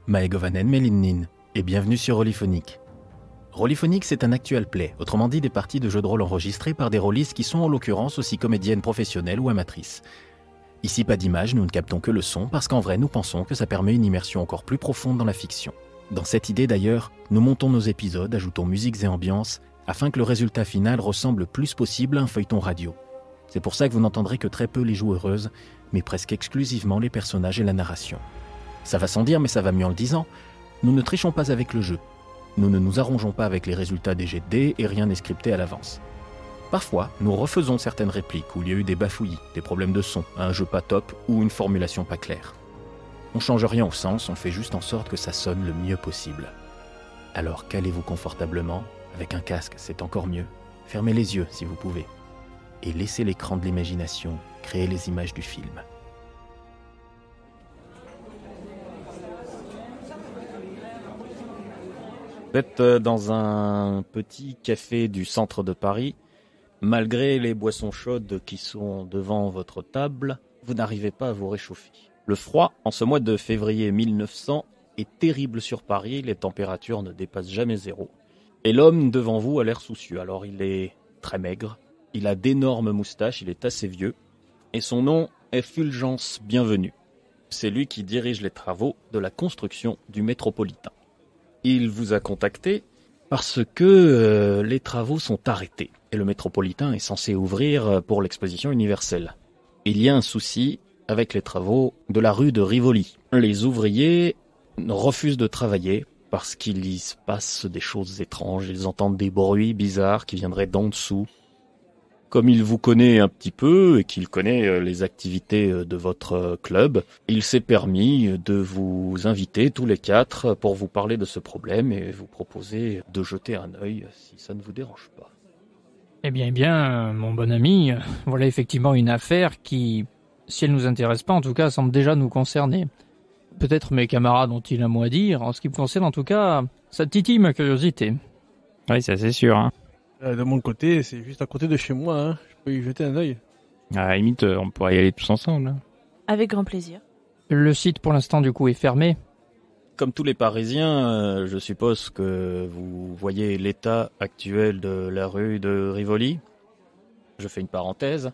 Maegovanen Melinnin, et bienvenue sur Rolyphonique. Rolyphonique, c'est un actual play, autrement dit des parties de jeux de rôle enregistrées par des rôlistes qui sont en l'occurrence aussi comédiennes professionnelles ou amatrices. Ici, pas d'image, nous ne captons que le son, parce qu'en vrai, nous pensons que ça permet une immersion encore plus profonde dans la fiction. Dans cette idée d'ailleurs, nous montons nos épisodes, ajoutons musiques et ambiances, afin que le résultat final ressemble le plus possible à un feuilleton radio. C'est pour ça que vous n'entendrez que très peu les joueuses, mais presque exclusivement les personnages et la narration. Ça va sans dire, mais ça va mieux en le disant. Nous ne trichons pas avec le jeu. Nous ne nous arrangeons pas avec les résultats des jets de dés et rien n'est scripté à l'avance. Parfois, nous refaisons certaines répliques où il y a eu des bafouillis, des problèmes de son, un jeu pas top ou une formulation pas claire. On change rien au sens, on fait juste en sorte que ça sonne le mieux possible. Alors calez-vous confortablement, avec un casque c'est encore mieux, fermez les yeux si vous pouvez, et laissez l'écran de l'imagination créer les images du film. Vous êtes dans un petit café du centre de Paris. Malgré les boissons chaudes qui sont devant votre table, vous n'arrivez pas à vous réchauffer. Le froid, en ce mois de février 1900, est terrible sur Paris. Les températures ne dépassent jamais 0. Et l'homme devant vous a l'air soucieux. Alors il est très maigre, il a d'énormes moustaches, il est assez vieux. Et son nom est Fulgence Bienvenue. C'est lui qui dirige les travaux de la construction du métropolitain. Il vous a contacté parce que les travaux sont arrêtés et le métropolitain est censé ouvrir pour l'exposition universelle. Il y a un souci avec les travaux de la rue de Rivoli. Les ouvriers refusent de travailler parce qu'il y se passe des choses étranges. Ils entendent des bruits bizarres qui viendraient d'en dessous. Comme il vous connaît un petit peu et qu'il connaît les activités de votre club, il s'est permis de vous inviter tous les 4 pour vous parler de ce problème et vous proposer de jeter un œil si ça ne vous dérange pas. Eh bien, mon bon ami, voilà effectivement une affaire qui, si elle nous intéresse pas, en tout cas, semble déjà nous concerner. Peut-être mes camarades ont-ils un mot à dire. En ce qui me concerne, en tout cas, ça titille ma curiosité. Oui, ça c'est sûr. Hein. De mon côté, c'est juste à côté de chez moi. Hein. Je peux y jeter un œil. À la limite, on pourrait y aller tous ensemble. Hein. Avec grand plaisir. Le site, pour l'instant, du coup, est fermé. Comme tous les Parisiens, je suppose que vous voyez l'état actuel de la rue de Rivoli. Je fais une parenthèse.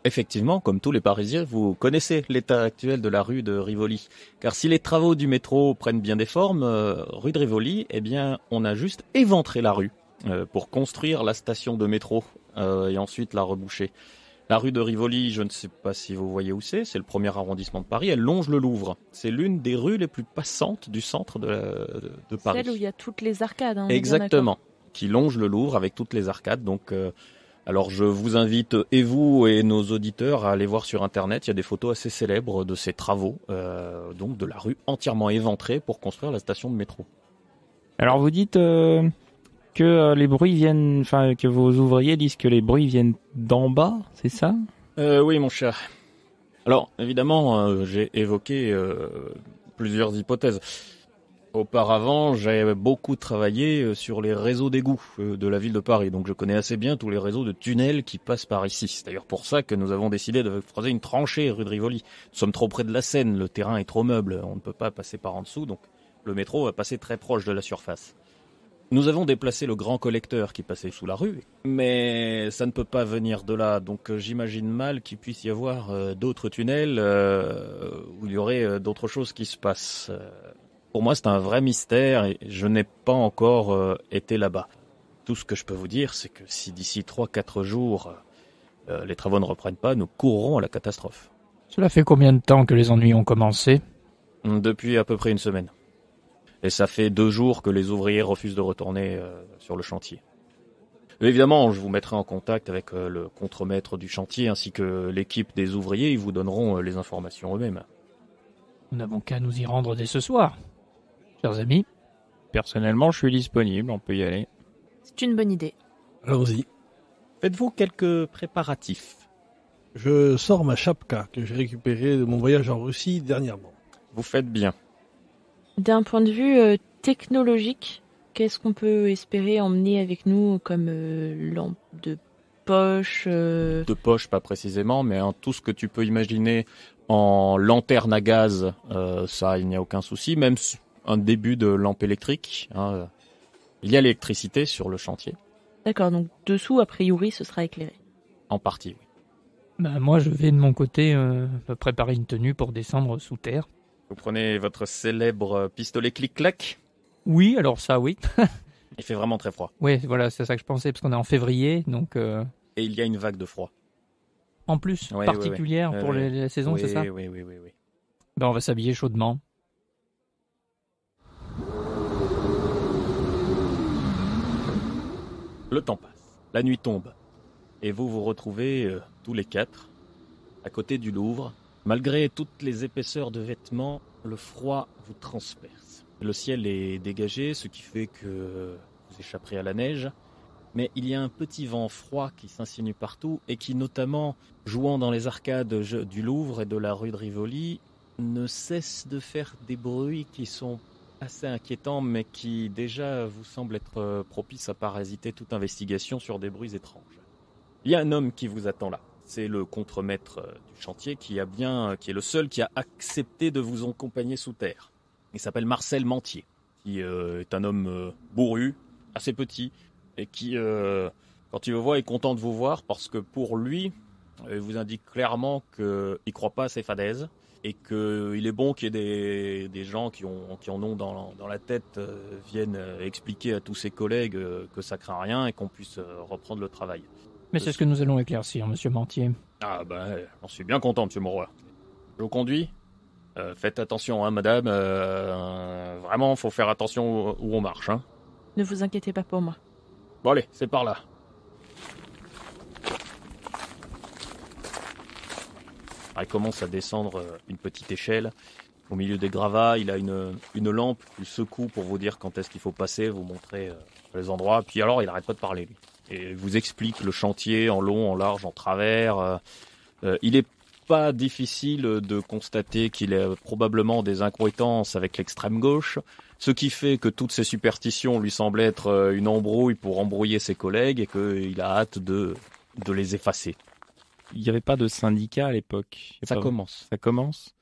Effectivement, comme tous les Parisiens, vous connaissez l'état actuel de la rue de Rivoli. Car si les travaux du métro prennent bien des formes, rue de Rivoli, eh bien, on a juste éventré la rue pour construire la station de métro et ensuite la reboucher. La rue de Rivoli, je ne sais pas si vous voyez où c'est le premier arrondissement de Paris, elle longe le Louvre. C'est l'une des rues les plus passantes du centre de Paris. Celle où il y a toutes les arcades. Hein, exactement, qui longe le Louvre avec toutes les arcades. Donc, alors je vous invite, et vous et nos auditeurs, à aller voir sur Internet. Il y a des photos assez célèbres de ces travaux, donc de la rue entièrement éventrée pour construire la station de métro. Alors vous dites que les bruits viennent, enfin que vos ouvriers disent que les bruits viennent d'en bas, c'est ça ? Oui, mon cher. Alors, évidemment, j'ai évoqué plusieurs hypothèses. Auparavant, j'ai beaucoup travaillé sur les réseaux d'égouts de la ville de Paris, donc je connais assez bien tous les réseaux de tunnels qui passent par ici. C'est d'ailleurs pour ça que nous avons décidé de creuser une tranchée rue de Rivoli. Nous sommes trop près de la Seine, le terrain est trop meuble, on ne peut pas passer par en dessous, donc le métro va passer très proche de la surface. Nous avons déplacé le grand collecteur qui passait sous la rue, mais ça ne peut pas venir de là, donc j'imagine mal qu'il puisse y avoir d'autres tunnels où il y aurait d'autres choses qui se passent. Pour moi, c'est un vrai mystère et je n'ai pas encore été là-bas. Tout ce que je peux vous dire, c'est que si d'ici 3-4 jours, les travaux ne reprennent pas, nous courrons à la catastrophe. Cela fait combien de temps que les ennuis ont commencé ? Depuis à peu près une semaine. Et ça fait 2 jours que les ouvriers refusent de retourner sur le chantier. Évidemment, je vous mettrai en contact avec le contremaître du chantier ainsi que l'équipe des ouvriers. Ils vous donneront les informations eux-mêmes. Nous n'avons qu'à nous y rendre dès ce soir. Chers amis. Personnellement, je suis disponible, on peut y aller. C'est une bonne idée. Allons-y. Faites-vous quelques préparatifs ? Je sors ma chapka que j'ai récupérée de mon voyage en Russie dernièrement. Vous faites bien. D'un point de vue technologique, qu'est-ce qu'on peut espérer emmener avec nous comme lampe de poche De poche, pas précisément, mais tout ce que tu peux imaginer en lanterne à gaz, ça, il n'y a aucun souci. Même un début de lampe électrique. Hein. Il y a l'électricité sur le chantier, D'accord, donc dessous, a priori, ce sera éclairé. en partie, oui. Bah, moi, je vais de mon côté préparer une tenue pour descendre sous terre. Vous prenez votre célèbre pistolet clic-clac. Oui, alors ça, oui. Il fait vraiment très froid. Oui, voilà, c'est ça que je pensais, parce qu'on est en février, donc Et il y a une vague de froid. en plus, Ouais, particulière ouais, ouais. pour Ouais, la saison, oui, c'est ça? Oui. Ben, on va s'habiller chaudement. Le temps passe, la nuit tombe, et vous vous retrouvez tous les 4 à côté du Louvre. Malgré toutes les épaisseurs de vêtements, le froid vous transperce. Le ciel est dégagé, ce qui fait que vous échapperez à la neige. Mais il y a un petit vent froid qui s'insinue partout et qui, notamment, jouant dans les arcades du Louvre et de la rue de Rivoli, ne cesse de faire des bruits qui sont assez inquiétants, mais qui déjà vous semblent être propices à parasiter toute investigation sur des bruits étranges. Il y a un homme qui vous attend là. C'est le contremaître du chantier qui est le seul qui a accepté de vous accompagner sous terre. Il s'appelle Marcel Mantier, qui est un homme bourru, assez petit, et qui, quand il vous voit, est content de vous voir parce que pour lui, il vous indique clairement qu'il ne croit pas à ces fadaises et qu'il est bon qu'il y ait des gens qui en ont dans la tête viennent expliquer à tous ses collègues que ça craint rien et qu'on puisse reprendre le travail. Mais c'est ce que nous allons éclaircir, monsieur Mantier. Ah ben, j'en suis bien content, monsieur Monroy. Je vous conduis. Faites attention, hein, madame. Vraiment, faut faire attention où on marche. Hein. Ne vous inquiétez pas pour moi. Bon allez, c'est par là. Il commence à descendre une petite échelle. Au milieu des gravats, il a une lampe qu'il secoue pour vous dire quand est-ce qu'il faut passer, vous montrer les endroits. Puis alors, il n'arrête pas de parler, lui. Et il vous explique le chantier en long, en large, en travers. Il n'est pas difficile de constater qu'il a probablement des incohérences avec l'extrême gauche, ce qui fait que toutes ces superstitions lui semblent être une embrouille pour embrouiller ses collègues et qu'il a hâte de les effacer. Il n'y avait pas de syndicat à l'époque. Ça commence. Ça commence.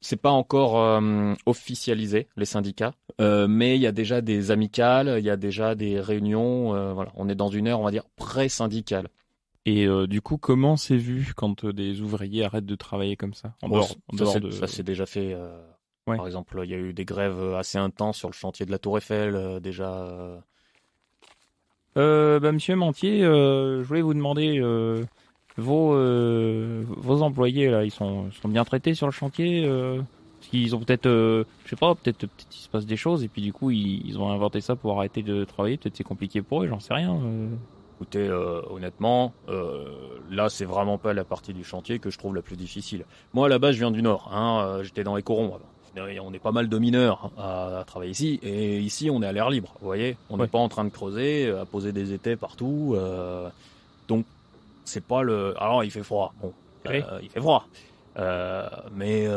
C'est pas encore officialisé, les syndicats, mais il y a déjà des amicales, il y a déjà des réunions. Voilà, on est dans une ère, on va dire, pré-syndicale. Et du coup, comment c'est vu quand des ouvriers arrêtent de travailler comme ça Ça s'est déjà fait. Ouais. Par exemple, il y a eu des grèves assez intenses sur le chantier de la Tour Eiffel, déjà. Monsieur Mantier, je voulais vous demander, vos employés là, ils sont bien traités sur le chantier parce qu'ils ont peut-être, je sais pas, peut-être il se passe des choses et puis du coup ils ont inventé ça pour arrêter de travailler. Peut-être c'est compliqué pour eux, j'en sais rien. Écoutez, honnêtement, là, c'est vraiment pas la partie du chantier que je trouve la plus difficile. Moi, à la base, je viens du Nord. J'étais dans les corons avant. On est pas mal de mineurs à travailler ici. Et ici, on est à l'air libre, vous voyez. On n'est pas en train de creuser, à poser des étais partout. Donc, c'est pas le... Alors, il fait froid. Bon, Oui. il fait froid. Mais,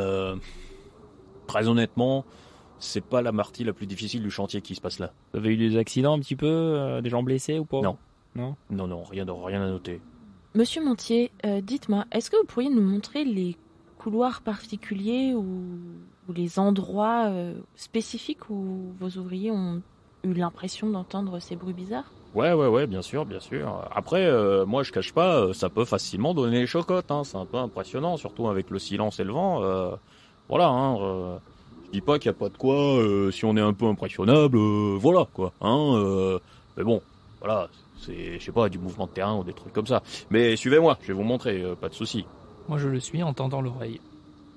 très honnêtement, c'est pas la partie la plus difficile du chantier qui se passe là. Vous avez eu des accidents un petit peu, des gens blessés ou pas? Non. Non. Rien à noter. Monsieur Mantier, dites-moi, est-ce que vous pourriez nous montrer les couloirs particuliers ou les endroits spécifiques où vos ouvriers ont eu l'impression d'entendre ces bruits bizarres? Ouais, bien sûr. Après, moi, je cache pas, ça peut facilement donner les chocottes, hein. C'est un peu impressionnant, surtout avec le silence et le vent. Voilà, hein. Je dis pas qu'il n'y a pas de quoi, si on est un peu impressionnable, voilà, quoi. Mais bon, voilà, c'est, je sais pas, du mouvement de terrain ou des trucs comme ça. Mais suivez-moi, je vais vous montrer, pas de souci. Moi, je le suis en tendant l'oreille.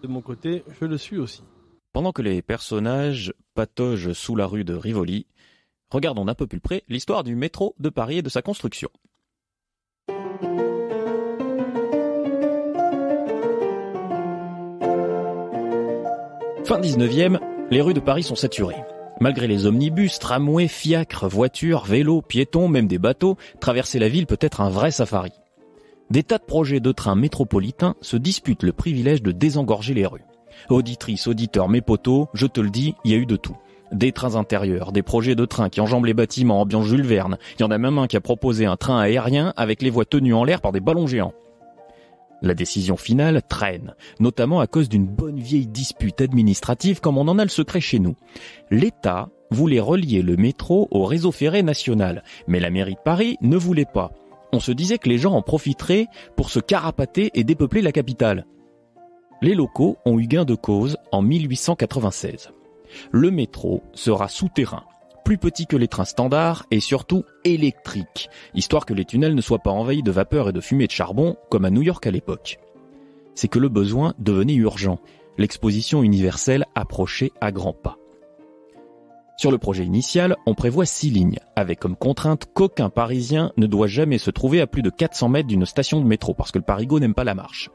De mon côté, je le suis aussi. Pendant que les personnages pataugent sous la rue de Rivoli, regardons d'un peu plus près l'histoire du métro de Paris et de sa construction. Fin 19e, les rues de Paris sont saturées. Malgré les omnibus, tramways, fiacres, voitures, vélos, piétons, même des bateaux, traverser la ville peut être un vrai safari. Des tas de projets de trains métropolitains se disputent le privilège de désengorger les rues. Auditrices, auditeurs, mes potos, je te le dis, il y a eu de tout. Des trains intérieurs, des projets de trains qui enjambent les bâtiments ambiance Jules Verne. Il y en a même un qui a proposé un train aérien avec les voies tenues en l'air par des ballons géants. La décision finale traîne, notamment à cause d'une bonne vieille dispute administrative comme on en a le secret chez nous. L'État voulait relier le métro au réseau ferré national, mais la mairie de Paris ne voulait pas. On se disait que les gens en profiteraient pour se carapater et dépeupler la capitale. Les locaux ont eu gain de cause en 1896. Le métro sera souterrain, plus petit que les trains standards et surtout électrique, histoire que les tunnels ne soient pas envahis de vapeur et de fumée de charbon comme à New York à l'époque. C'est que le besoin devenait urgent. L'exposition universelle approchait à grands pas. Sur le projet initial, on prévoit 6 lignes, avec comme contrainte qu'aucun Parisien ne doit jamais se trouver à plus de 400 mètres d'une station de métro, parce que le Parigo n'aime pas la marche.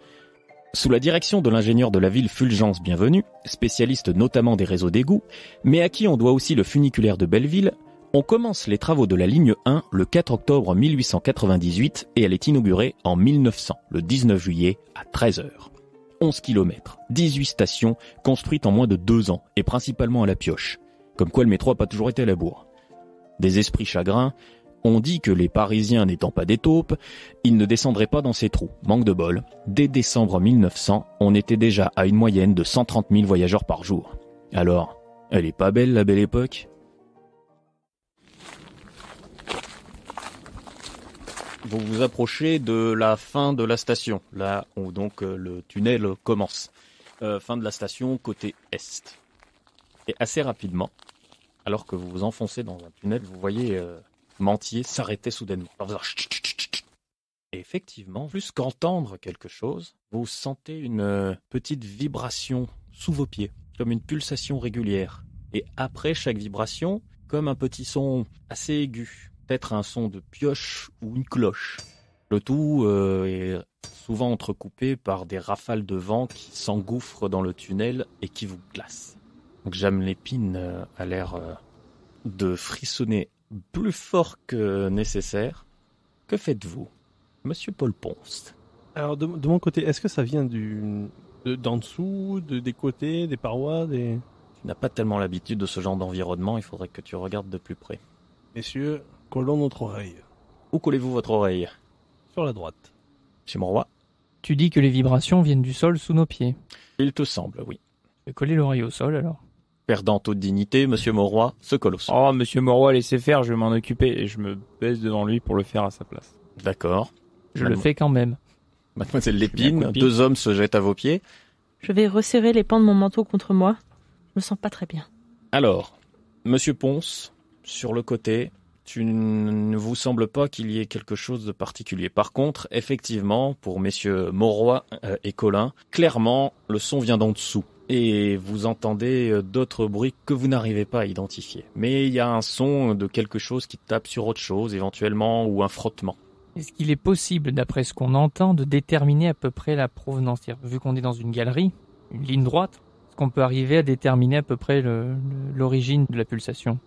Sous la direction de l'ingénieur de la ville Fulgence Bienvenu, spécialiste notamment des réseaux d'égouts, mais à qui on doit aussi le funiculaire de Belleville, on commence les travaux de la ligne 1 le 4 octobre 1898 et elle est inaugurée en 1900, le 19 juillet à 13h. 11 km, 18 stations construites en moins de 2 ans et principalement à la pioche. Comme quoi le métro n'a pas toujours été à la bourre. Des esprits chagrins, on dit que les Parisiens n'étant pas des taupes, ils ne descendraient pas dans ces trous. Manque de bol. Dès décembre 1900, on était déjà à une moyenne de 130 000 voyageurs par jour. Alors, elle est pas belle la belle époque ? Vous vous approchez de la fin de la station, là où donc le tunnel commence. Fin de la station côté est. Et assez rapidement, alors que vous vous enfoncez dans un tunnel, vous voyez Mentier s'arrêter soudainement. Et effectivement, plus qu'entendre quelque chose, vous sentez une petite vibration sous vos pieds, comme une pulsation régulière. Et après chaque vibration, comme un petit son assez aigu, peut-être un son de pioche ou une cloche. Le tout est souvent entrecoupé par des rafales de vent qui s'engouffrent dans le tunnel et qui vous glacent. Donc Jeanne Lépine a l'air de frissonner plus fort que nécessaire. Que faites-vous, Monsieur Paul Ponce? Alors, de mon côté, est-ce que ça vient d'en dessous, des côtés, des parois, des... Tu n'as pas tellement l'habitude de ce genre d'environnement, il faudrait que tu regardes de plus près. Messieurs, collons notre oreille. Où collez-vous votre oreille? Sur la droite. Monsieur Monroy? Tu dis que les vibrations viennent du sol sous nos pieds. Il te semble, oui. Je vais coller l'oreille au sol alors. Perdant toute dignité, Monsieur Monroy se colle au sol. Oh, monsieur Moroy, laissez faire, je vais m'en occuper. Et je me baisse devant lui pour le faire à sa place. D'accord. Je le fais quand même. Mademoiselle Bien Lépine, copine. 2 hommes se jettent à vos pieds. Je vais resserrer les pans de mon manteau contre moi. Je me sens pas très bien. Alors, Monsieur Ponce, sur le côté, tu ne vous semble pas qu'il y ait quelque chose de particulier. Par contre, effectivement, pour messieurs Monroy et Colin, clairement, le son vient d'en dessous. Et vous entendez d'autres bruits que vous n'arrivez pas à identifier. Mais il y a un son de quelque chose qui tape sur autre chose, éventuellement, ou un frottement. Est-ce qu'il est possible, d'après ce qu'on entend, de déterminer à peu près la provenance? Vu qu'on est dans une galerie, une ligne droite, est-ce qu'on peut arriver à déterminer à peu près l'origine de la pulsation?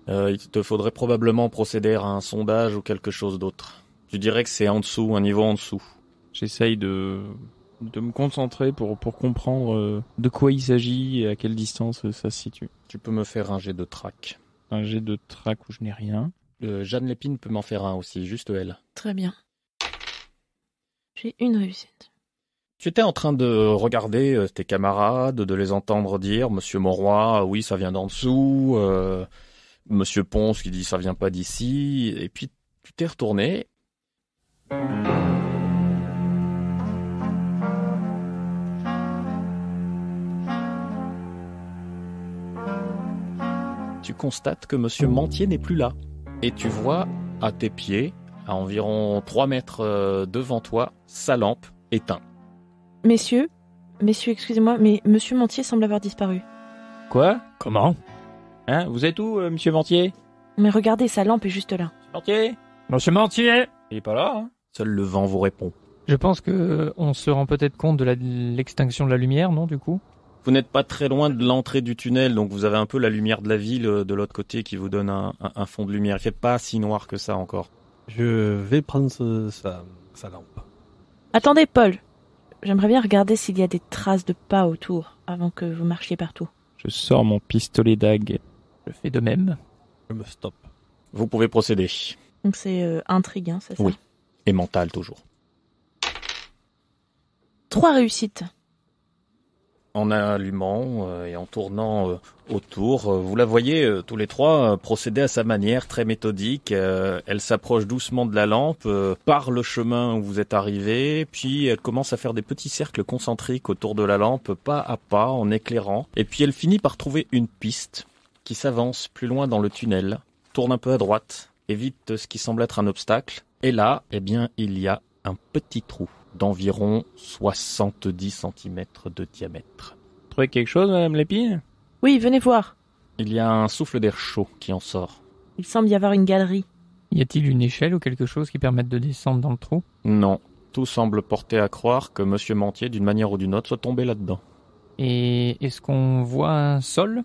Il te faudrait probablement procéder à un sondage ou quelque chose d'autre. Tu dirais que c'est en dessous, un niveau en dessous. J'essaye de me concentrer pour comprendre de quoi il s'agit et à quelle distance ça se situe. Tu peux me faire un jet de trac. Un jet de trac où je n'ai rien. Jeanne Lépine peut m'en faire un aussi, juste elle. Très bien. J'ai une réussite. Tu étais en train de regarder tes camarades, de les entendre dire « Monsieur Monroy, oui, ça vient d'en dessous. Monsieur Ponce qui dit « ça vient pas d'ici ». Et puis tu t'es retourné. Tu constates que Monsieur Mentier n'est plus là. Et tu vois à tes pieds, à environ 3 mètres devant toi, sa lampe éteinte. Messieurs, excusez-moi, mais Monsieur Mentier semble avoir disparu. Quoi? Comment? Hein? Vous êtes où, monsieur Mentier? Mais regardez, sa lampe est juste là. Mentier? Monsieur Mentier! Il est pas là, hein? Seul le vent vous répond. Je pense que on se rend peut-être compte de l'extinction de la lumière, non, du coup? Vous n'êtes pas très loin de l'entrée du tunnel, donc vous avez un peu la lumière de la ville de l'autre côté qui vous donne un fond de lumière. Il fait pas si noir que ça encore. Je vais prendre sa lampe. Attendez, Paul. J'aimerais bien regarder s'il y a des traces de pas autour, avant que vous marchiez partout. Je sors mon pistolet dague. Je fais de même. Je me stoppe. Vous pouvez procéder. Donc c'est intriguant, c'est ça? Oui. Et mental toujours. 3 réussites. En allumant et en tournant autour, vous la voyez tous les trois procéder à sa manière très méthodique. Elle s'approche doucement de la lampe, par le chemin où vous êtes arrivé, puis elle commence à faire des petits cercles concentriques autour de la lampe, pas à pas, en éclairant. Et puis elle finit par trouver une piste qui s'avance plus loin dans le tunnel, tourne un peu à droite, évite ce qui semble être un obstacle. Et là, eh bien, il y a un petit trou d'environ 70 cm de diamètre. Trouvez quelque chose, Madame Lépine? Oui, venez voir. Il y a un souffle d'air chaud qui en sort. Il semble y avoir une galerie. Y a-t-il une échelle ou quelque chose qui permette de descendre dans le trou? Non, tout semble porter à croire que Monsieur Mantier, d'une manière ou d'une autre, soit tombé là-dedans. Et est-ce qu'on voit un sol?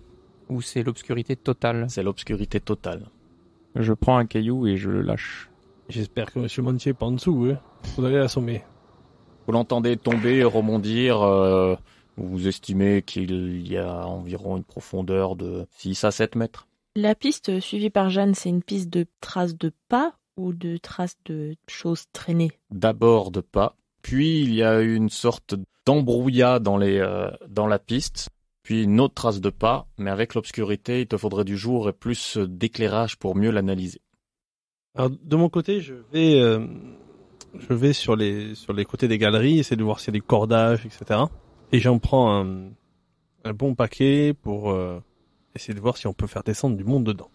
Ou c'est l'obscurité totale? C'est l'obscurité totale. Je prends un caillou et je le lâche. J'espère que Monsieur Mantier est pas en dessous, hein. Faudrait l'assommer. Vous l'entendez tomber, rebondir. Vous estimez qu'il y a environ une profondeur de 6 à 7 mètres. La piste suivie par Jeanne, c'est une piste de traces de pas ou de traces de choses traînées? D'abord de pas, puis il y a une sorte d'embrouillat dans la piste, puis une autre trace de pas, mais avec l'obscurité, il te faudrait du jour et plus d'éclairage pour mieux l'analyser. Alors, de mon côté, je vais sur les côtés des galeries, essayer de voir s'il y a des cordages, etc. Et j'en prends un bon paquet pour essayer de voir si on peut faire descendre du monde dedans.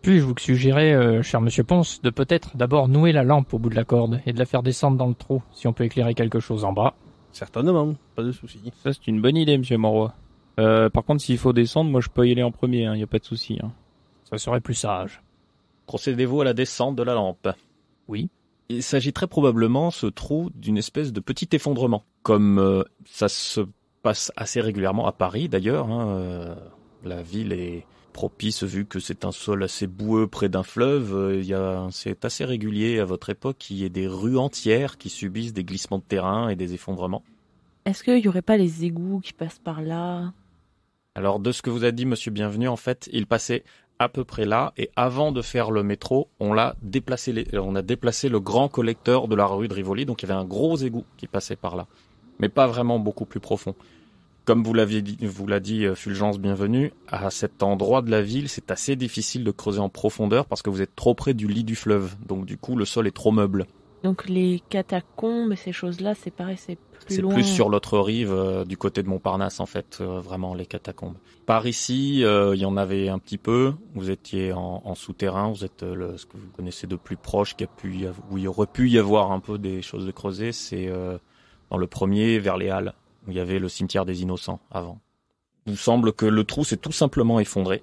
Puis je vous suggérais, cher Monsieur Ponce, de peut-être d'abord nouer la lampe au bout de la corde et de la faire descendre dans le trou, si on peut éclairer quelque chose en bas. Certainement, pas de souci. Ça, c'est une bonne idée, Monsieur Monroy. Par contre, s'il faut descendre, moi je peux y aller en premier, y a pas de souci. Ça serait plus sage. Procédez-vous à la descente de la lampe? Oui. Il s'agit très probablement, ce trou, d'une espèce de petit effondrement. Comme ça se passe assez régulièrement à Paris, d'ailleurs. La ville est propice, vu que c'est un sol assez boueux près d'un fleuve. C'est assez régulier à votre époque qu'il y ait des rues entières qui subissent des glissements de terrain et des effondrements. Est-ce qu'il n'y aurait pas les égouts qui passent par là? Alors, de ce que vous a dit Monsieur Bienvenu, en fait, il passait à peu près là, et avant de faire le métro, on a déplacé le grand collecteur de la rue de Rivoli, donc il y avait un gros égout qui passait par là, mais pas vraiment beaucoup plus profond. Comme vous l'a dit Fulgence Bienvenue, à cet endroit de la ville, c'est assez difficile de creuser en profondeur parce que vous êtes trop près du lit du fleuve, donc du coup le sol est trop meuble. Donc les catacombes et ces choses-là, c'est pareil, c'est plus loin. C'est plus sur l'autre rive, du côté de Montparnasse en fait, vraiment les catacombes. Par ici, il y en avait un petit peu. Vous étiez en souterrain, vous êtes ce que vous connaissez de plus proche, où il aurait pu y avoir un peu des choses de creuser, c'est dans le premier, vers les Halles, où il y avait le cimetière des Innocents avant. Il vous semble que le trou s'est tout simplement effondré.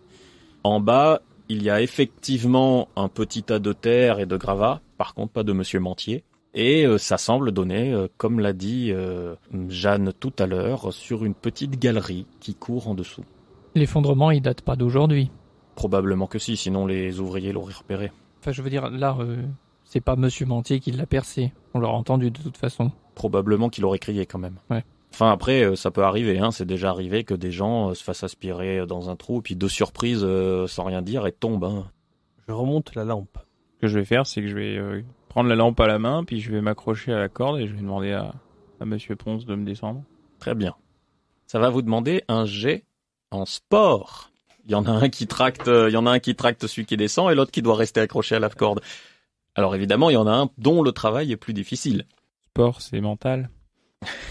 En bas, il y a effectivement un petit tas de terre et de gravats, par contre pas de Monsieur Mantier. Et ça semble donner, comme l'a dit Jeanne tout à l'heure, sur une petite galerie qui court en dessous. L'effondrement, il date pas d'aujourd'hui. Probablement que si, sinon les ouvriers l'auraient repéré. Enfin, je veux dire, là, c'est pas Monsieur Mantier qui l'a percé. On l'aura entendu de toute façon. Probablement qu'il aurait crié quand même. Ouais. Enfin après, ça peut arriver, c'est déjà arrivé que des gens se fassent aspirer dans un trou, et puis de surprise, sans rien dire, et tombent. Je remonte la lampe. Ce que je vais faire, c'est que je vais prendre la lampe à la main, puis je vais m'accrocher à la corde et je vais demander à Monsieur Ponce de me descendre. Très bien. Ça va vous demander un jet en sport. Il y en a un qui tracte celui qui descend et l'autre qui doit rester accroché à la corde. Alors évidemment, il y en a un dont le travail est plus difficile. Sport, c'est mental.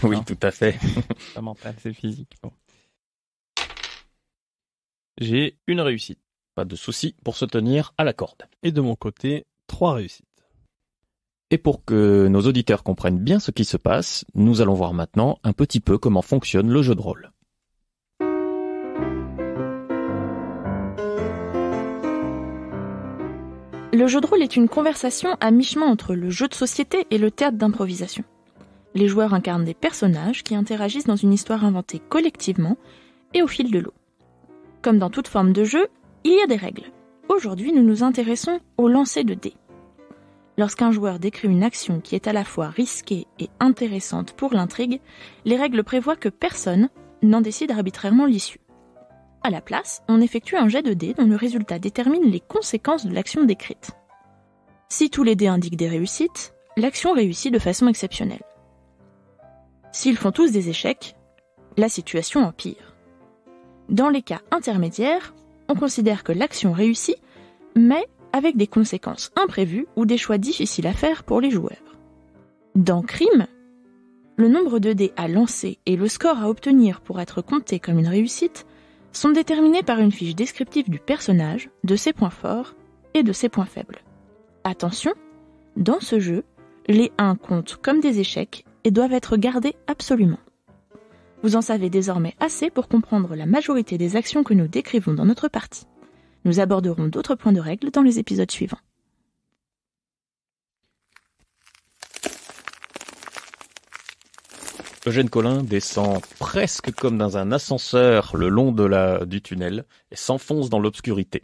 Oui, Non. tout à fait. C'est pas mental, c'est physique. Bon. J'ai une réussite. Pas de souci pour se tenir à la corde. Et de mon côté, 3 réussites. Et pour que nos auditeurs comprennent bien ce qui se passe, nous allons voir maintenant un petit peu comment fonctionne le jeu de rôle. Le jeu de rôle est une conversation à mi-chemin entre le jeu de société et le théâtre d'improvisation. Les joueurs incarnent des personnages qui interagissent dans une histoire inventée collectivement et au fil de l'eau. Comme dans toute forme de jeu, il y a des règles. Aujourd'hui, nous nous intéressons au lancer de dés. Lorsqu'un joueur décrit une action qui est à la fois risquée et intéressante pour l'intrigue, les règles prévoient que personne n'en décide arbitrairement l'issue. À la place, on effectue un jet de dés dont le résultat détermine les conséquences de l'action décrite. Si tous les dés indiquent des réussites, l'action réussit de façon exceptionnelle. S'ils font tous des échecs, la situation empire. Dans les cas intermédiaires, on considère que l'action réussit, mais avec des conséquences imprévues ou des choix difficiles à faire pour les joueurs. Dans Crime, le nombre de dés à lancer et le score à obtenir pour être compté comme une réussite sont déterminés par une fiche descriptive du personnage, de ses points forts et de ses points faibles. Attention, dans ce jeu, les 1 comptent comme des échecs et doivent être gardés absolument. Vous en savez désormais assez pour comprendre la majorité des actions que nous décrivons dans notre partie. Nous aborderons d'autres points de règle dans les épisodes suivants. Eugène Collin descend presque comme dans un ascenseur le long du tunnel et s'enfonce dans l'obscurité.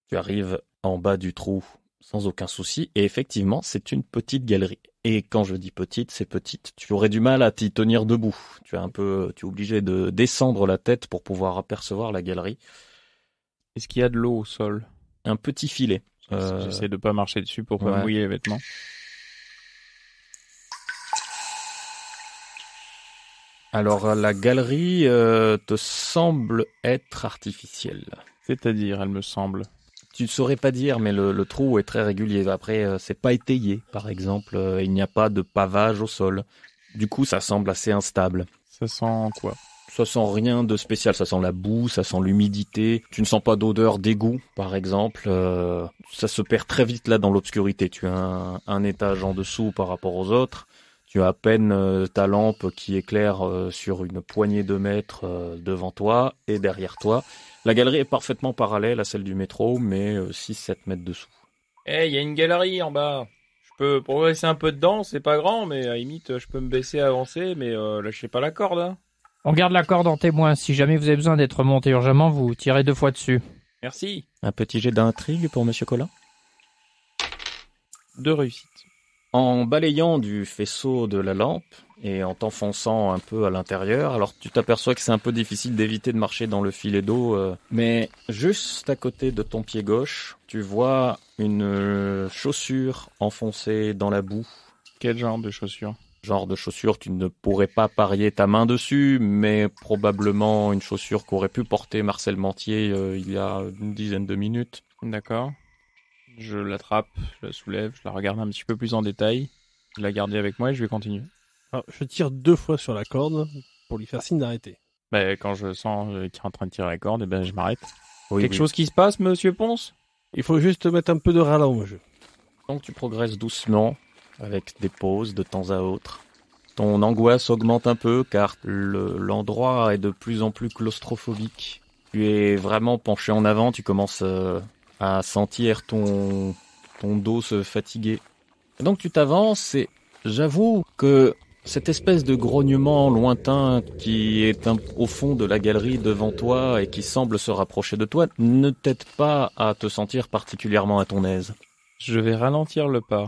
Tu arrives en bas du trou sans aucun souci et effectivement c'est une petite galerie. Et quand je dis petite, c'est petite. Tu aurais du mal à t'y tenir debout. Tu es obligé de descendre la tête pour pouvoir apercevoir la galerie. Est-ce qu'il y a de l'eau au sol? Un petit filet. J'essaie de pas marcher dessus pour pas mouiller les vêtements. Alors la galerie te semble être artificielle. C'est-à-dire, elle me semble. Tu ne saurais pas dire, mais le trou est très régulier. Après, c'est pas étayé, par exemple. Il n'y a pas de pavage au sol. Du coup, ça semble assez instable. Ça sent quoi? Ça sent rien de spécial. Ça sent la boue, ça sent l'humidité. Tu ne sens pas d'odeur d'égout, par exemple. Ça se perd très vite là dans l'obscurité. Tu as un étage en dessous par rapport aux autres. Tu as à peine ta lampe qui éclaire sur une poignée de mètres devant toi et derrière toi. La galerie est parfaitement parallèle à celle du métro, mais 6-7 mètres dessous. Il y a une galerie en bas. Je peux progresser un peu dedans, c'est pas grand, mais à la limite, je peux me baisser, avancer, mais lâchez pas la corde. Hein. On garde la corde en témoin. Si jamais vous avez besoin d'être monté urgemment, vous tirez 2 fois dessus. Merci. Un petit jet d'intrigue pour Monsieur Collin. 2 réussites. En balayant du faisceau de la lampe et en t'enfonçant un peu à l'intérieur, alors tu t'aperçois que c'est un peu difficile d'éviter de marcher dans le filet d'eau, mais juste à côté de ton pied gauche, tu vois une chaussure enfoncée dans la boue. Quel genre de chaussure? Genre de chaussure, tu ne pourrais pas parier ta main dessus, mais probablement une chaussure qu'aurait pu porter Marcel Mentier il y a une dizaine de minutes. D'accord. Je l'attrape, je la soulève, je la regarde un petit peu plus en détail. Je la garde avec moi et je vais continuer. Alors, je tire 2 fois sur la corde pour lui faire signe d'arrêter. Quand je sens qu'il est en train de tirer la corde, je m'arrête. Oui, Quelque chose qui se passe, monsieur Ponce? Il faut juste mettre un peu de rallonge au jeu. Donc tu progresses doucement, avec des pauses de temps à autre. Ton angoisse augmente un peu car l'endroit est de plus en plus claustrophobique. Tu es vraiment penché en avant, tu commences à sentir ton dos se fatiguer. Et donc tu t'avances et j'avoue que cette espèce de grognement lointain qui est au fond de la galerie devant toi et qui semble se rapprocher de toi ne t'aide pas à te sentir particulièrement à ton aise. Je vais ralentir le pas.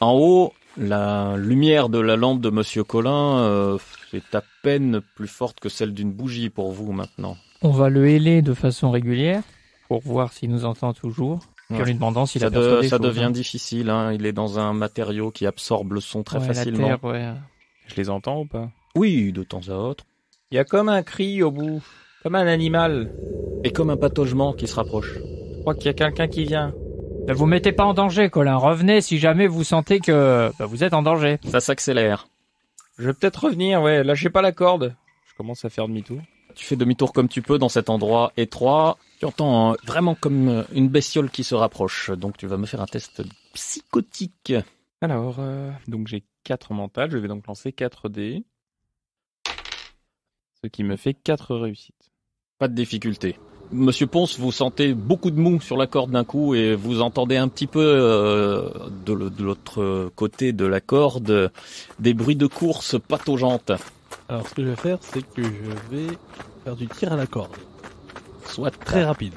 En haut, la lumière de la lampe de Monsieur Collin est à peine plus forte que celle d'une bougie pour vous maintenant. On va le héler de façon régulière pour voir s'il nous entend toujours. Puis en lui demandant s'il aperçoit des choses. Ça devient difficile, hein. Il est dans un matériau qui absorbe le son très facilement. La terre, Je les entends ou pas? Oui, de temps à autre. Il y a comme un cri au bout, comme un animal. Et comme un pataugement qui se rapproche. Je crois qu'il y a quelqu'un qui vient. Ne vous mettez pas en danger, Collin. Revenez si jamais vous sentez que vous êtes en danger. Ça s'accélère. Je vais peut-être revenir, lâchez pas la corde. Je commence à faire demi-tour. Tu fais demi-tour comme tu peux dans cet endroit étroit. Tu entends vraiment comme une bestiole qui se rapproche. Donc tu vas me faire un test psychotique. Alors, donc j'ai 4 mentales. Je vais donc lancer 4 dés. Ce qui me fait 4 réussites. Pas de difficulté. Monsieur Ponce, vous sentez beaucoup de mou sur la corde d'un coup et vous entendez un petit peu de l'autre côté de la corde des bruits de course pataugeantes. Alors ce que je vais faire, c'est que je vais faire du tir à la corde. Soit Très rapide.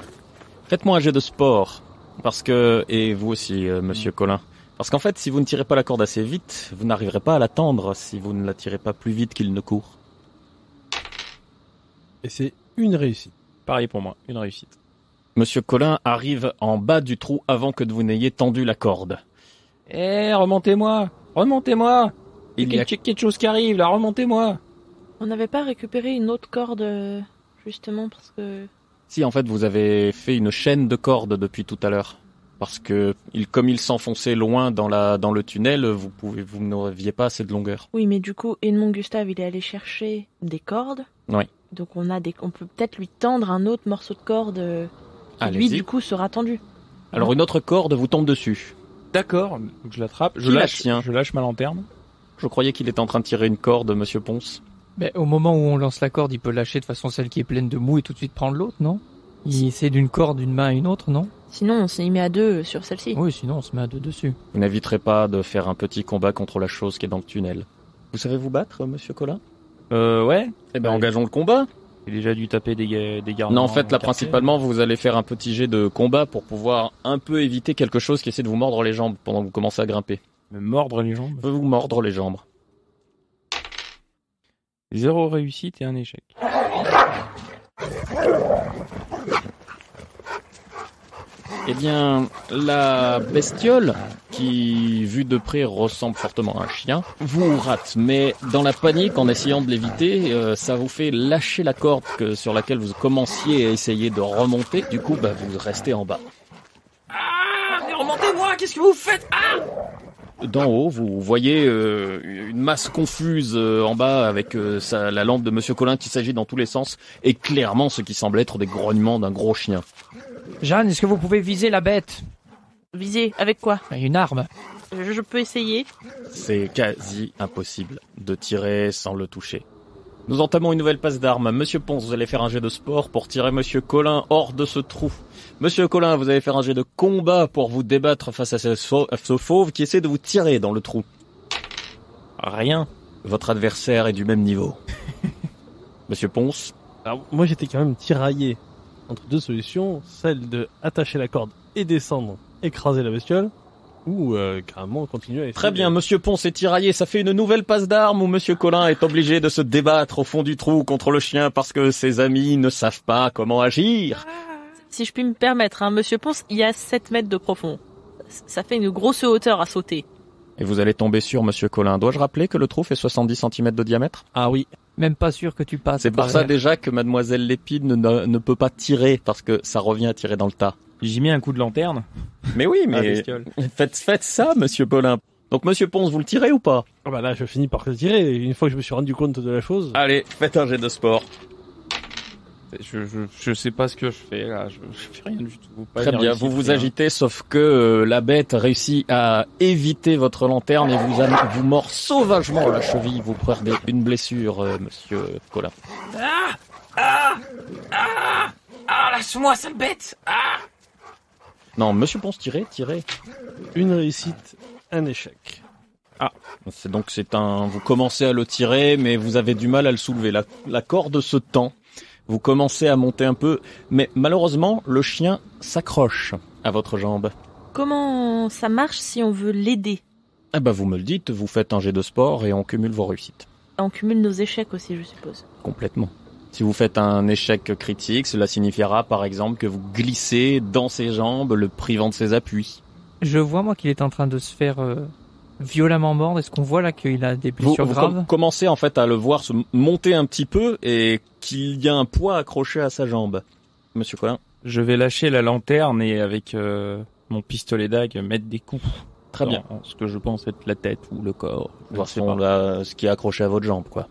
Faites-moi un jet de sport. Parce que, et vous aussi, Monsieur Collin. Parce qu'en fait, si vous ne tirez pas la corde assez vite, vous n'arriverez pas à la tendre si vous ne la tirez pas plus vite qu'il ne court. Et c'est une réussite. Pareil pour moi, une réussite. Monsieur Collin arrive en bas du trou avant que vous n'ayez tendu la corde. Remontez-moi! Il y a quelque chose qui arrive, là, remontez-moi. On n'avait pas récupéré une autre corde, justement, parce que... Si, en fait, vous avez fait une chaîne de cordes depuis tout à l'heure. Parce que, comme il s'enfonçait loin dans le tunnel, vous n'aviez pas assez de longueur. Oui, mais du coup, Edmond Gustave, il est allé chercher des cordes. Oui. Donc on peut peut-être lui tendre un autre morceau de corde qui, lui, du coup, sera tendu. Alors, une autre corde vous tombe dessus. D'accord, donc je l'attrape, Qui la tient ? je lâche ma lanterne. Je croyais qu'il était en train de tirer une corde, Monsieur Ponce. Ben, au moment où on lance la corde, il peut lâcher de façon celle qui est pleine de mou et tout de suite prendre l'autre, non? Il essaie d'une corde d'une main à une autre, non? Sinon, on s'y met à deux sur celle-ci. Oui, sinon on se met à deux dessus. Vous n'éviterez pas de faire un petit combat contre la chose qui est dans le tunnel. Vous savez vous battre, Monsieur Colin ? Ouais. Eh ben, engageons le combat. J'ai déjà dû taper des gardes. Non, en fait, là, principalement, vous allez faire un petit jet de combat pour pouvoir un peu éviter quelque chose qui essaie de vous mordre les jambes pendant que vous commencez à grimper. Me mordre les jambes. Vous mordre les jambes. 0 réussite et un échec. Eh bien, la bestiole, qui, vue de près, ressemble fortement à un chien, vous rate. Mais dans la panique, en essayant de l'éviter, ça vous fait lâcher la corde sur laquelle vous commenciez à essayer de remonter. Du coup, vous restez en bas. Ah, mais remontez-moi, qu'est-ce que vous faites? Ah! D'en haut, vous voyez une masse confuse en bas avec la lampe de Monsieur Colin qui s'agite dans tous les sens et clairement ce qui semble être des grognements d'un gros chien. Jeanne, est-ce que vous pouvez viser la bête? Viser avec quoi? Une arme. Je peux essayer. C'est quasi impossible de tirer sans le toucher. Nous entamons une nouvelle passe d'armes. Monsieur Ponce, vous allez faire un jet de sport pour tirer Monsieur Colin hors de ce trou. Monsieur Colin, vous allez faire un jet de combat pour vous débattre face à ce fauve qui essaie de vous tirer dans le trou. Rien. Votre adversaire est du même niveau. Monsieur Ponce. Alors, moi, j'étais quand même tiraillé entre deux solutions, celle de attacher la corde et descendre, écraser la bestiole, ou carrément continuer à essayer. Très bien, Monsieur Ponce est tiraillé. Ça fait une nouvelle passe d'armes où Monsieur Colin est obligé de se débattre au fond du trou contre le chien parce que ses amis ne savent pas comment agir. Si je puis me permettre, hein, Monsieur Ponce, il y a 7 mètres de profond. Ça fait une grosse hauteur à sauter. Et vous allez tomber sur Monsieur Colin. Dois-je rappeler que le trou fait 70 cm de diamètre ? Ah oui. Même pas sûr que tu passes. C'est pour ça déjà que Mademoiselle Lépine ne peut pas tirer parce que ça revient à tirer dans le tas. J'y mets un coup de lanterne. Mais oui, mais faites ça, Monsieur Colin. Donc Monsieur Ponce, vous le tirez ou pas ? Ah bah là, je finis par le tirer. Une fois que je me suis rendu compte de la chose. Allez, faites un jet de sport. Je sais pas ce que je fais là, je fais rien du tout. Très bien, vous vous agitez, sauf que la bête réussit à éviter votre lanterne et vous mord sauvagement à la cheville. Vous perdez une blessure, Monsieur Colin. Lâche-moi, sale bête! Non, Monsieur Ponce, tirez. Une réussite, un échec. Vous commencez à le tirer, mais vous avez du mal à le soulever. La corde se tend. Vous commencez à monter un peu, mais malheureusement, le chien s'accroche à votre jambe. Comment ça marche si on veut l'aider? Vous me le dites, vous faites un jet de sport et on cumule vos réussites. On cumule nos échecs aussi, je suppose. Complètement. Si vous faites un échec critique, cela signifiera par exemple que vous glissez dans ses jambes, le privant de ses appuis. Je vois moi qu'il est en train de se faire violemment mordre. Est-ce qu'on voit là qu'il a des blessures graves? Vous commencez en fait à le voir se monter un petit peu et qu'il y a un poids accroché à sa jambe. Monsieur Colin? Je vais lâcher la lanterne et avec mon pistolet dague mettre des coups. Très bien. Ce que je pense être la tête ou le corps. Voir ce qui est accroché à votre jambe, quoi.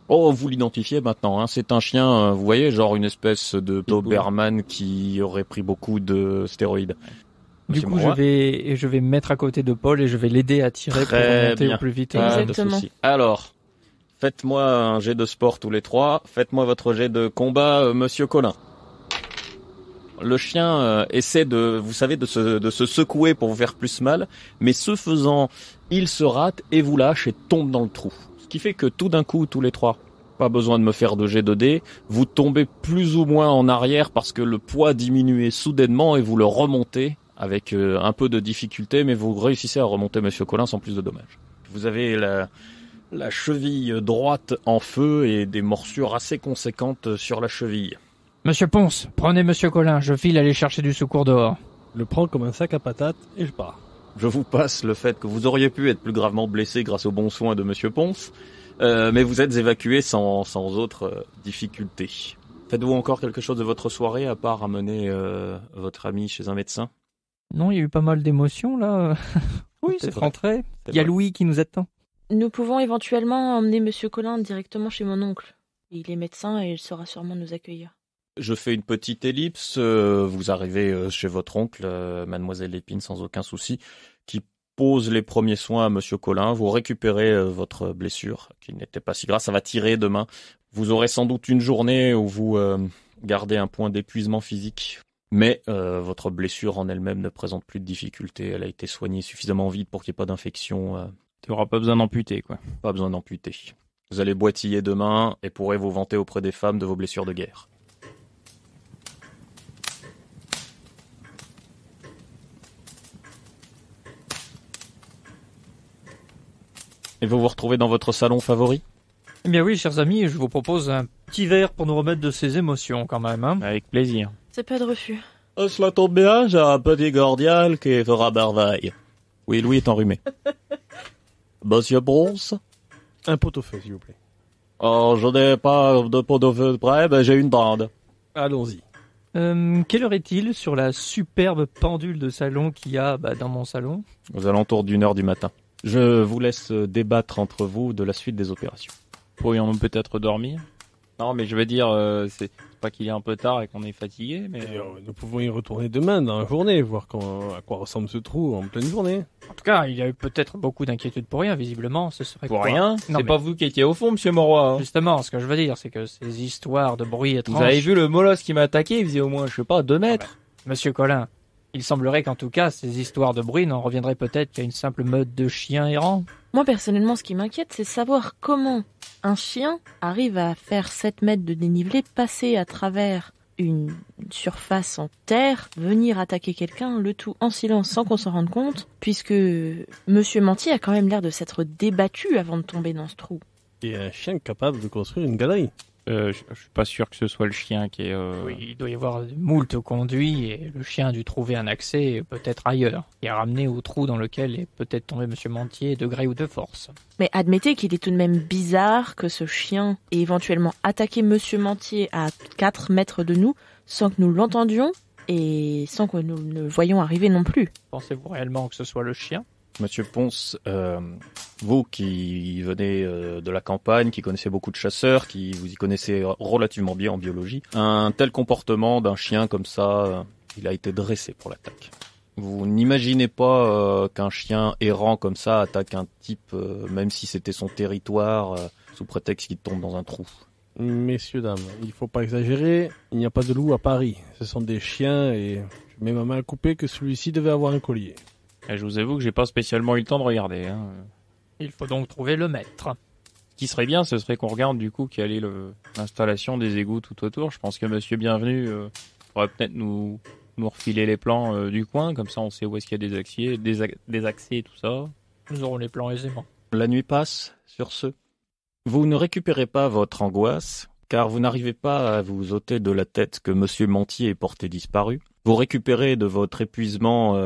Oh, vous l'identifiez maintenant, hein. C'est un chien, vous voyez, genre une espèce de Doberman qui aurait pris beaucoup de stéroïdes. Du coup, je vais me mettre à côté de Paul et je vais l'aider à tirer pour remonter au plus vite. Exactement. Alors, faites-moi un jet de sport tous les trois. Faites-moi votre jet de combat, Monsieur Colin. Le chien essaie de se secouer pour vous faire plus mal, mais ce faisant, il se rate et vous lâche et tombe dans le trou. Ce qui fait que tout d'un coup, tous les trois, pas besoin de me faire de jet de dés, vous tombez plus ou moins en arrière parce que le poids diminue soudainement et vous le remontez avec un peu de difficulté, mais vous réussissez à remonter Monsieur Colin sans plus de dommages. Vous avez la cheville droite en feu et des morsures assez conséquentes sur la cheville. Monsieur Ponce, prenez Monsieur Colin, je file aller chercher du secours dehors. Je le prends comme un sac à patates et je pars. Je vous passe le fait que vous auriez pu être plus gravement blessé grâce aux bons soins de Monsieur Ponce, mais vous êtes évacué sans autre difficulté. Faites-vous encore quelque chose de votre soirée à part amener votre ami chez un médecin? Non, il y a eu pas mal d'émotions là. Oui, C'est vrai. rentré. C'est Il y a vrai. Louis qui nous attend. Nous pouvons éventuellement emmener Monsieur Collin directement chez mon oncle. Il est médecin et il saura sûrement nous accueillir. Je fais une petite ellipse. Vous arrivez chez votre oncle, Mademoiselle Lépine, sans aucun souci, qui pose les premiers soins à Monsieur Collin. Vous récupérez votre blessure, qui n'était pas si grave. Ça va tirer demain. Vous aurez sans doute une journée où vous gardez un point d'épuisement physique. Mais votre blessure en elle-même ne présente plus de difficulté. Elle a été soignée suffisamment vite pour qu'il n'y ait pas d'infection. Tu auras pas besoin d'amputer, quoi. Pas besoin d'amputer. Vous allez boitiller demain et pourrez vous vanter auprès des femmes de vos blessures de guerre. Et vous vous retrouvez dans votre salon favori? Eh bien oui, chers amis, je vous propose un petit verre pour nous remettre de ces émotions quand même. Hein. Avec plaisir. C'est pas de refus. Cela tombe bien, j'ai un petit cordial qui fera merveille. Oui, Louis est enrhumé. Monsieur Bronze? Un pot-au-feu, s'il vous plaît. Oh, je n'ai pas de pot de feu près, mais j'ai une dinde. Allons-y. Quelle heure est-il sur la superbe pendule de salon qu'il y a dans mon salon? Aux alentours d'1h du matin. Je vous laisse débattre entre vous de la suite des opérations. Pourrions-nous peut-être dormir? Non, mais je veux dire, c'est pas qu'il est un peu tard et qu'on est fatigué, mais... Et, nous pouvons y retourner demain dans la journée, voir à quoi ressemble ce trou en pleine journée. En tout cas, il y a eu peut-être beaucoup d'inquiétudes pour rien, visiblement. Ce serait Pour quoi? rien. Non, C'est mais pas vous qui étiez au fond, monsieur Moroy. Hein. Justement, ce que je veux dire, c'est que ces histoires de bruit étranges... Vous avez vu le molosse qui m'a attaqué? Il faisait au moins, je sais pas, 2 mètres. Monsieur Collin, il semblerait qu'en tout cas, ces histoires de bruit n'en reviendraient peut-être qu'à une simple meute de chiens errants. Moi, personnellement, ce qui m'inquiète, c'est savoir comment un chien arrive à faire 7 mètres de dénivelé, passer à travers une surface en terre, venir attaquer quelqu'un, le tout en silence sans qu'on s'en rende compte, puisque Monsieur Mantier a quand même l'air de s'être débattu avant de tomber dans ce trou. Et un chien capable de construire une galerie. Je suis pas sûr que ce soit le chien qui est... Oui, il doit y avoir moult conduits et le chien a dû trouver un accès peut-être ailleurs, et a ramené au trou dans lequel est peut-être tombé Monsieur Mantier de gré ou de force. Mais admettez qu'il est tout de même bizarre que ce chien ait éventuellement attaqué Monsieur Mantier à 4 mètres de nous, sans que nous l'entendions et sans que nous ne le voyions arriver non plus. Pensez-vous réellement que ce soit le chien? Monsieur Ponce, vous qui venez de la campagne, qui connaissez beaucoup de chasseurs, qui vous y connaissez relativement bien en biologie, un tel comportement d'un chien comme ça, il a été dressé pour l'attaque. Vous n'imaginez pas qu'un chien errant comme ça attaque un type, même si c'était son territoire, sous prétexte qu'il tombe dans un trou. Messieurs, dames, il faut pas exagérer, il n'y a pas de loup à Paris. Ce sont des chiens et je mets ma main à couper que celui-ci devait avoir un collier. Je vous avoue que j'ai pas spécialement eu le temps de regarder. Hein. Il faut donc trouver le maître. Ce qui serait bien, ce serait qu'on regarde du coup quelle est l'installation des égouts tout autour. Je pense que Monsieur Bienvenu pourrait peut-être nous refiler les plans du coin, comme ça on sait où est-ce qu'il y a des accès et tout ça. Nous aurons les plans aisément. La nuit passe sur ce. Vous ne récupérez pas votre angoisse, car vous n'arrivez pas à vous ôter de la tête que Monsieur Mantier est porté disparu. Vous récupérez de votre épuisement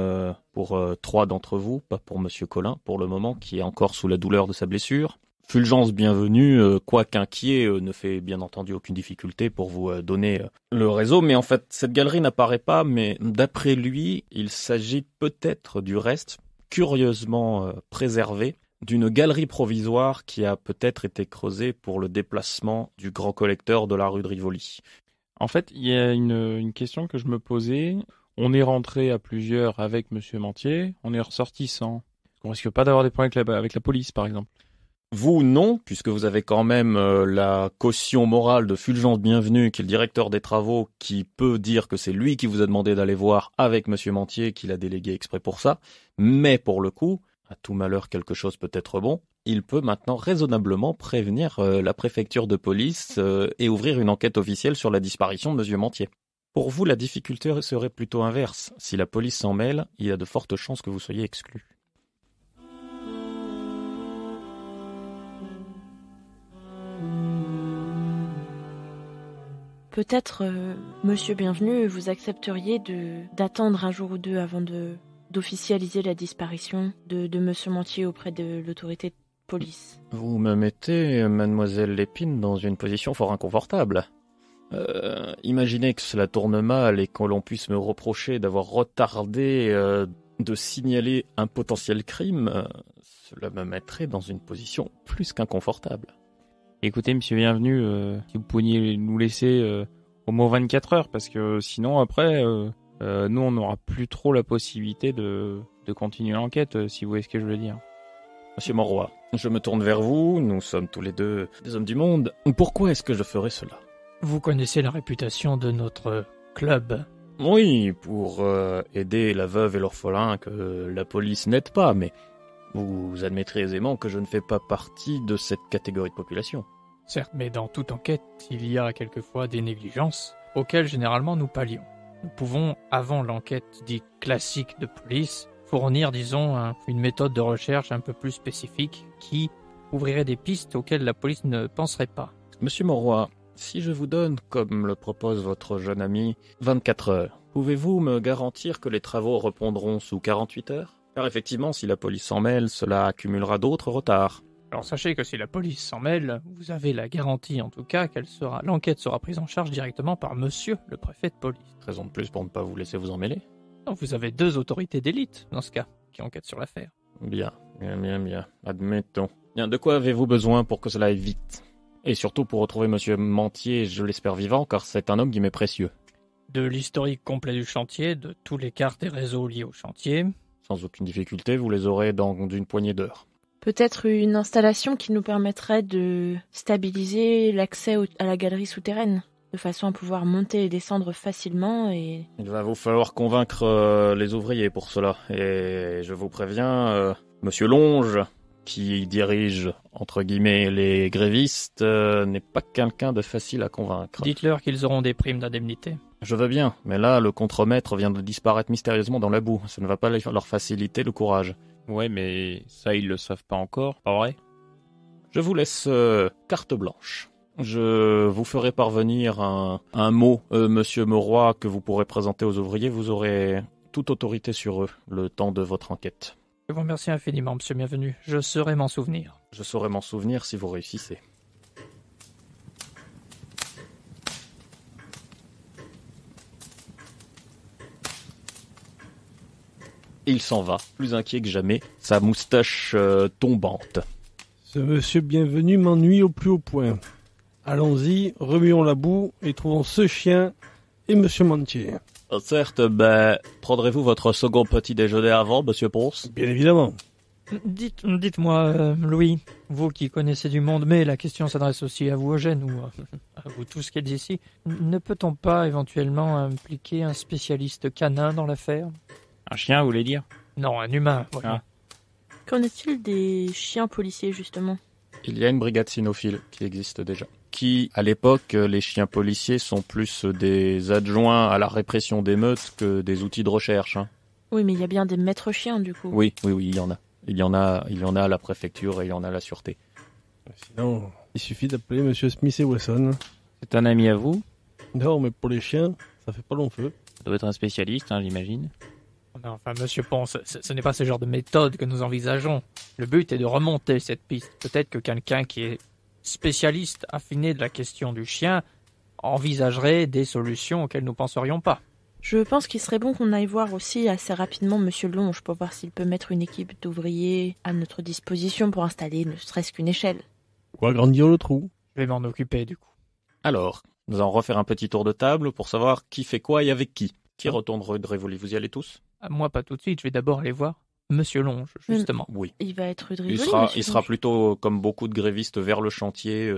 pour 3 d'entre vous, pas pour Monsieur Collin pour le moment, qui est encore sous la douleur de sa blessure. Fulgence Bienvenue, quoique inquiet, ne fait bien entendu aucune difficulté pour vous donner le réseau. Mais en fait, cette galerie n'apparaît pas, mais d'après lui, il s'agit peut-être du reste, curieusement préservé, d'une galerie provisoire qui a peut-être été creusée pour le déplacement du grand collecteur de la rue de Rivoli. En fait, il y a une question que je me posais. On est rentré à plusieurs avec Monsieur Mantier, on est ressorti sans. On risque pas d'avoir des problèmes avec la police, par exemple. Vous, non, puisque vous avez quand même la caution morale de Fulgence Bienvenue, qui est le directeur des travaux, qui peut dire que c'est lui qui vous a demandé d'aller voir avec Monsieur Mantier, qu'il a délégué exprès pour ça. Mais pour le coup, à tout malheur quelque chose peut être bon, il peut maintenant raisonnablement prévenir la préfecture de police et ouvrir une enquête officielle sur la disparition de Monsieur Mantier. Pour vous, la difficulté serait plutôt inverse. Si la police s'en mêle, il y a de fortes chances que vous soyez exclu. Peut-être, Monsieur Bienvenu, vous accepteriez d'attendre un jour ou deux avant de d'officialiser la disparition de Monsieur Mantier auprès de l'autorité de police. Vous me mettez, mademoiselle Lépine, dans une position fort inconfortable. Imaginez que cela tourne mal et que l'on puisse me reprocher d'avoir retardé de signaler un potentiel crime, cela me mettrait dans une position plus qu'inconfortable. Écoutez, monsieur Bienvenu, si vous pouviez nous laisser au moins 24 heures, parce que sinon, après, nous, on n'aura plus trop la possibilité de continuer l'enquête, si vous voyez ce que je veux dire. Monsieur Monroy, je me tourne vers vous, nous sommes tous les deux des hommes du monde. Pourquoi est-ce que je ferais cela ? Vous connaissez la réputation de notre club. Oui, pour aider la veuve et l'orphelin que la police n'aide pas, mais vous admettrez aisément que je ne fais pas partie de cette catégorie de population. Certes, mais dans toute enquête, il y a quelquefois des négligences auxquelles généralement nous pallions. Nous pouvons, avant l'enquête dite classique de police, fournir, disons, une méthode de recherche un peu plus spécifique qui ouvrirait des pistes auxquelles la police ne penserait pas. Monsieur Monroy, si je vous donne, comme le propose votre jeune ami, 24 heures, pouvez-vous me garantir que les travaux reprendront sous 48 heures ? Car effectivement, si la police s'en mêle, cela accumulera d'autres retards. Alors sachez que si la police s'en mêle, vous avez la garantie en tout cas l'enquête sera prise en charge directement par monsieur le préfet de police. Raison de plus pour ne pas vous laisser vous emmêler. Donc vous avez 2 autorités d'élite dans ce cas qui enquêtent sur l'affaire. Bien. Admettons. Bien, de quoi avez-vous besoin pour que cela aille vite ? Et surtout pour retrouver monsieur Mantier, je l'espère vivant, car c'est un homme qui m'est précieux. De l'historique complet du chantier, de tous les cartes et réseaux liés au chantier. Sans aucune difficulté, vous les aurez dans une poignée d'heures. Peut-être une installation qui nous permettrait de stabiliser l'accès à la galerie souterraine, de façon à pouvoir monter et descendre facilement et... Il va vous falloir convaincre les ouvriers pour cela. Et je vous préviens, monsieur Longe, qui dirige, entre guillemets, les grévistes, n'est pas quelqu'un de facile à convaincre. Dites-leur qu'ils auront des primes d'indemnité. Je veux bien, mais là, le contremaître vient de disparaître mystérieusement dans la boue. Ça ne va pas leur faciliter le courage. Ouais, mais ça, ils le savent pas encore, pas vrai ? Je vous laisse carte blanche. Je vous ferai parvenir un mot, monsieur Monroy, que vous pourrez présenter aux ouvriers. Vous aurez toute autorité sur eux le temps de votre enquête. Je vous remercie infiniment, monsieur Bienvenu. Je saurai m'en souvenir. Je saurai m'en souvenir si vous réussissez. Il s'en va, plus inquiet que jamais, sa moustache tombante. Ce monsieur Bienvenu m'ennuie au plus haut point. Allons-y, remuons la boue et trouvons ce chien et monsieur Mantier. Certes, prendrez-vous votre second petit déjeuner avant, monsieur Ponce ? Bien évidemment. Dites-moi, Louis, vous qui connaissez du monde, mais la question s'adresse aussi à vous, Eugène, ou à vous tous qui êtes ici. Ne peut-on pas éventuellement impliquer un spécialiste canin dans l'affaire ? Un chien, vous voulez dire ? Non, un humain, voilà. Qu'en est-il des chiens policiers, justement ? Il y a une brigade cynophile qui existe déjà. Qui, à l'époque, les chiens policiers sont plus des adjoints à la répression d'émeutes que des outils de recherche. Hein. Oui, mais il y a bien des maîtres chiens, du coup. Oui, il y en a. Il y en a à la préfecture et il y en a à la sûreté. Sinon, il suffit d'appeler monsieur Smith et Wesson. C'est un ami à vous ? Non, mais pour les chiens, ça fait pas long feu. Ça doit être un spécialiste, hein, j'imagine. Non, enfin, monsieur Ponce, ce n'est pas ce genre de méthode que nous envisageons. Le but est de remonter cette piste. Peut-être que quelqu'un qui est spécialiste affiné de la question du chien envisagerait des solutions auxquelles nous ne penserions pas. Je pense qu'il serait bon qu'on aille voir aussi assez rapidement monsieur Longe pour voir s'il peut mettre une équipe d'ouvriers à notre disposition pour installer ne serait-ce qu'une échelle. Ou agrandir le trou. Je vais m'en occuper du coup. Alors, nous allons refaire un petit tour de table pour savoir qui fait quoi et avec qui. Qui retourne rue de Rivoli ? Vous y allez tous ? Moi, pas tout de suite. Je vais d'abord aller voir monsieur Longe, justement. Oui. Il va être rue de Rivoli, Il sera plutôt, comme beaucoup de grévistes, vers le chantier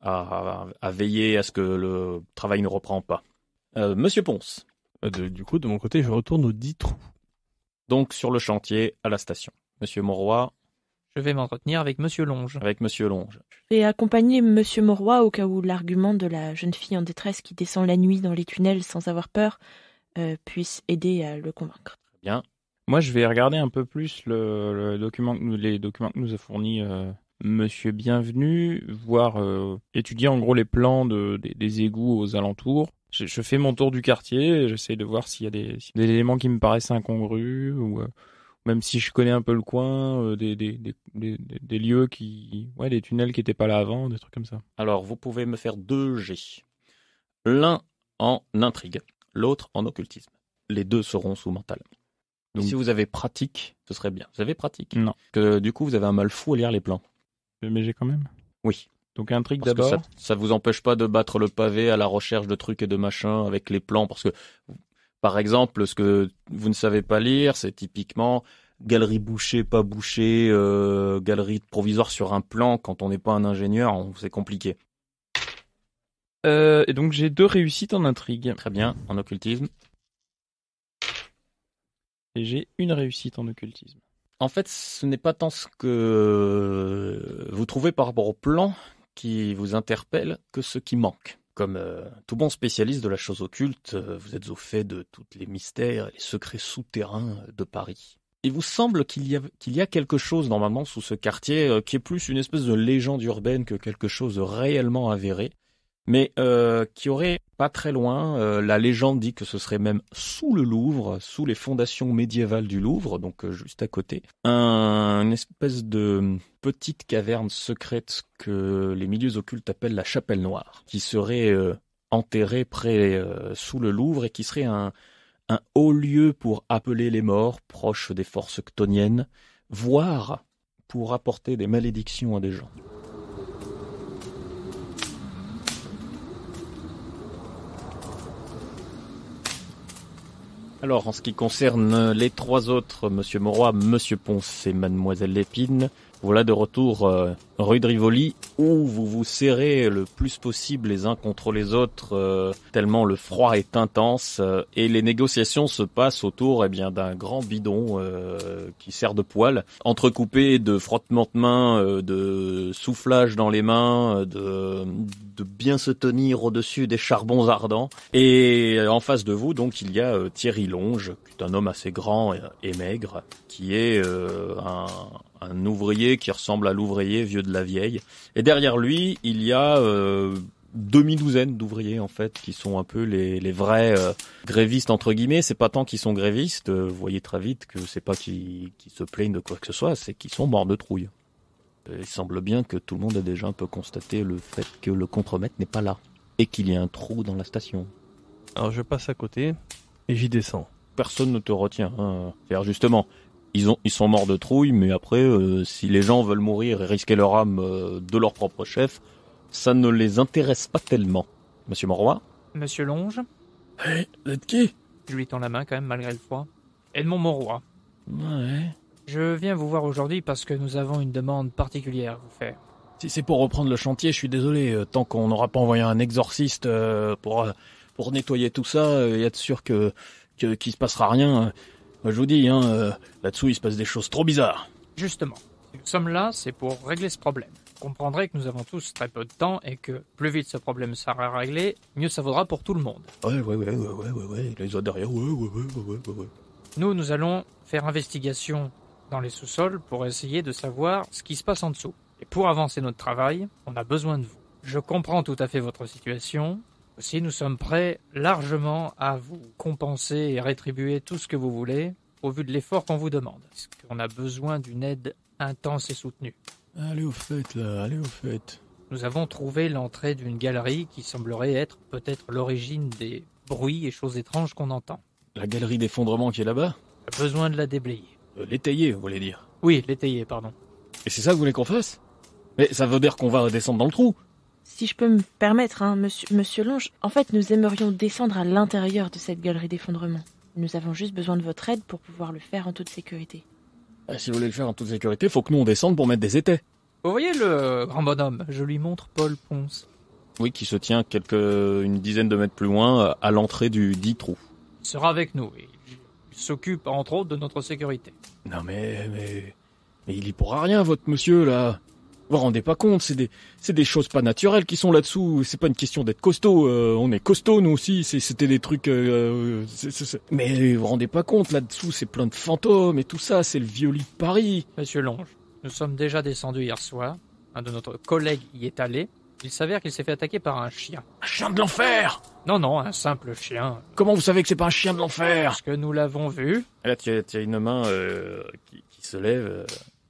à veiller à ce que le travail ne reprend pas. Monsieur Ponce. Du coup, de mon côté, je retourne aux 10 trous. Donc, sur le chantier, à la station. Monsieur Monroy. Je vais m'entretenir avec monsieur Longe. Avec monsieur Longe. Je vais accompagner monsieur Monroy au cas où l'argument de la jeune fille en détresse qui descend la nuit dans les tunnels sans avoir peur puisse aider à le convaincre. Très bien. Moi, je vais regarder un peu plus les documents que nous a fournis Monsieur Bienvenu, voir étudier en gros les plans des égouts aux alentours. Je fais mon tour du quartier, j'essaie de voir s'il y a des éléments qui me paraissent incongrus, ou même si je connais un peu le coin, des lieux des tunnels qui étaient pas là avant, des trucs comme ça. Alors, vous pouvez me faire 2 jets. L'un en intrigue, l'autre en occultisme. Les 2 seront sous mental. Donc, si vous avez pratique, ce serait bien. Vous avez pratique? Non. Que du coup, vous avez un mal fou à lire les plans. Mais j'ai quand même. Oui. Donc intrigue Parce que d'abord. ça vous empêche pas de battre le pavé à la recherche de trucs et de machins avec les plans, parce que, par exemple, ce que vous ne savez pas lire, c'est typiquement galerie bouchée, pas bouchée, galerie provisoire sur un plan. Quand on n'est pas un ingénieur, c'est compliqué. Et donc j'ai 2 réussites en intrigue. Très bien, en occultisme. Et j'ai 1 réussite en occultisme. En fait, ce n'est pas tant ce que vous trouvez par rapport au plan qui vous interpelle que ce qui manque. Comme tout bon spécialiste de la chose occulte, vous êtes au fait de tous les mystères et les secrets souterrains de Paris. Il vous semble qu'il y a quelque chose normalement sous ce quartier qui est plus une espèce de légende urbaine que quelque chose de réellement avéré, mais qui aurait pas très loin, la légende dit que ce serait même sous le Louvre, sous les fondations médiévales du Louvre, donc juste à côté, une espèce de petite caverne secrète que les milieux occultes appellent la Chapelle Noire, qui serait enterrée sous le Louvre et qui serait un haut lieu pour appeler les morts, proche des forces chtoniennes, voire pour apporter des malédictions à des gens. Alors, en ce qui concerne les 3 autres, Monsieur Mauroy, Monsieur Ponce et Mademoiselle Lépine, voilà de retour rue de Rivoli, où vous vous serrez le plus possible les uns contre les autres, tellement le froid est intense, et les négociations se passent autour d'un grand bidon qui sert de poêle, entrecoupé de frottements de mains, de soufflage dans les mains, de bien se tenir au-dessus des charbons ardents. Et en face de vous, donc, il y a Thierry Longe, qui est un homme assez grand et maigre, qui est un ouvrier qui ressemble à l'ouvrier vieux de la vieille. Et derrière lui, il y a demi-douzaine d'ouvriers, en fait, qui sont un peu les vrais grévistes, entre guillemets. C'est pas tant qu'ils sont grévistes, vous voyez très vite que c'est pas qu'ils se plaignent de quoi que ce soit, c'est qu'ils sont morts de trouille. Il semble bien que tout le monde a déjà un peu constaté le fait que le contremaître n'est pas là, et qu'il y a un trou dans la station. Alors je passe à côté et j'y descends. Personne ne te retient, hein. C'est-à-dire justement, ils sont morts de trouille, mais après, si les gens veulent mourir et risquer leur âme de leur propre chef, ça ne les intéresse pas tellement. Monsieur Mauroy? Monsieur Longe, Hey, vous êtes qui? je lui tends la main quand même malgré le froid. Edmond Mauroy. Ouais. Je viens vous voir aujourd'hui parce que nous avons une demande particulière à vous faire. Si c'est pour reprendre le chantier, je suis désolé. Tant qu'on n'aura pas envoyé un exorciste pour nettoyer tout ça, il y a de sûr qu'il se passera rien. Moi, je vous dis, là-dessous, il se passe des choses trop bizarres. Justement, si nous sommes là, c'est pour régler ce problème. Vous comprendrez que nous avons tous très peu de temps et que plus vite ce problème sera réglé, mieux ça vaudra pour tout le monde. Ouais. Les autres derrière, ouais. Nous allons faire investigation dans les sous-sols pour essayer de savoir ce qui se passe en dessous. Et pour avancer notre travail, on a besoin de vous. Je comprends tout à fait votre situation. Aussi, nous sommes prêts largement à vous compenser et rétribuer tout ce que vous voulez au vu de l'effort qu'on vous demande. Parce qu'on a besoin d'une aide intense et soutenue. Allez au fait, là, allez au fait. Nous avons trouvé l'entrée d'une galerie qui semblerait être peut-être l'origine des bruits et choses étranges qu'on entend. La galerie d'effondrement qui est là-bas? On a besoin de la déblayer. L'étayer, vous voulez dire? Oui, l'étayer, pardon. Et c'est ça que vous voulez qu'on fasse? Mais ça veut dire qu'on va descendre dans le trou. Si je peux me permettre, monsieur Longe, en fait, nous aimerions descendre à l'intérieur de cette galerie d'effondrement. Nous avons juste besoin de votre aide pour pouvoir le faire en toute sécurité. Si vous voulez le faire en toute sécurité, faut que nous on descende pour mettre des étais. Vous voyez le grand bonhomme? Je lui montre Paul Ponce. Oui, qui se tient une dizaine de mètres plus loin, à l'entrée du dit trou. Il sera avec nous et il s'occupe entre autres de notre sécurité. Non mais il y pourra rien, votre monsieur, là. Vous vous rendez pas compte, c'est des choses pas naturelles qui sont là-dessous. C'est pas une question d'être costaud. On est costaud, nous aussi. C'était des trucs... Mais vous vous rendez pas compte, là-dessous, c'est plein de fantômes et tout ça. C'est le vieux lit de Paris. Monsieur Longe, nous sommes déjà descendus hier soir. un de notre collègue y est allé. Il s'avère qu'il s'est fait attaquer par un chien. Un chien de l'enfer! Non, un simple chien. Comment vous savez que c'est pas un chien de l'enfer? Parce que nous l'avons vu. Et là, tu as une main qui se lève.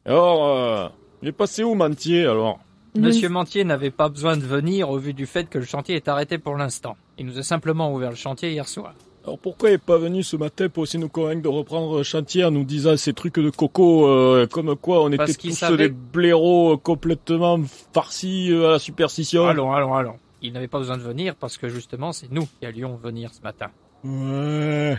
Alors, il est passé où, Mantier, alors? Monsieur Mantier n'avait pas besoin de venir au vu du fait que le chantier est arrêté pour l'instant. Il nous a simplement ouvert le chantier hier soir. Alors pourquoi il est pas venu ce matin pour essayer de nous convaincre de reprendre le chantier en nous disant ces trucs de coco, comme quoi on Parce était qu'il tous savait- des blaireaux complètement farcis à la superstition? Allons. Il n'avait pas besoin de venir parce que justement c'est nous qui allions venir ce matin. Ouais.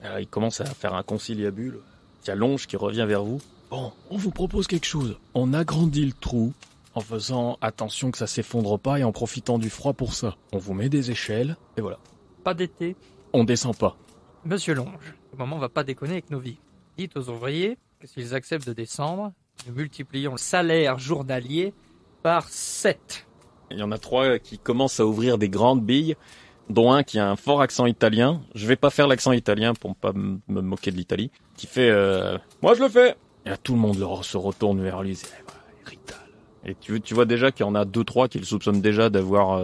Alors, il commence à faire un conciliabule. Il y a Longe qui revient vers vous. Bon, on vous propose quelque chose. On agrandit le trou en faisant attention que ça s'effondre pas et en profitant du froid pour ça. On vous met des échelles et voilà. Pas d'été. On descend pas. Monsieur Longe, au moment on va pas déconner avec nos vies. Dites aux ouvriers que s'ils acceptent de descendre, nous multiplions le salaire journalier par 7. Il y en a 3 qui commencent à ouvrir des grandes billes, dont un qui a un fort accent italien. Je vais pas faire l'accent italien pour pas me moquer de l'Italie. Qui fait moi je le fais. Et là tout le monde se retourne vers lui. C'est Rital. Et tu vois déjà qu'il y en a 2-3 qui le soupçonnent déjà d'avoir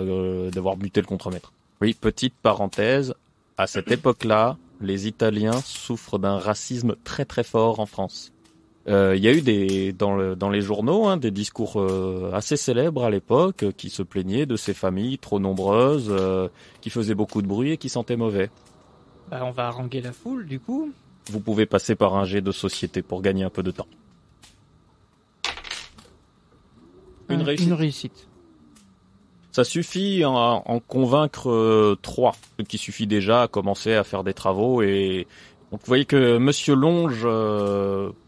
buté le contremaître. Oui, petite parenthèse. À cette époque-là, les Italiens souffrent d'un racisme très très fort en France. Il y a eu dans les journaux des discours assez célèbres à l'époque qui se plaignaient de ces familles trop nombreuses, qui faisaient beaucoup de bruit et qui sentaient mauvais. On va haranguer la foule du coup. Vous pouvez passer par un jet de société pour gagner un peu de temps. Une réussite. Ça suffit à en convaincre 3, ce qui suffit déjà à commencer à faire des travaux. Et donc vous voyez que Monsieur Longe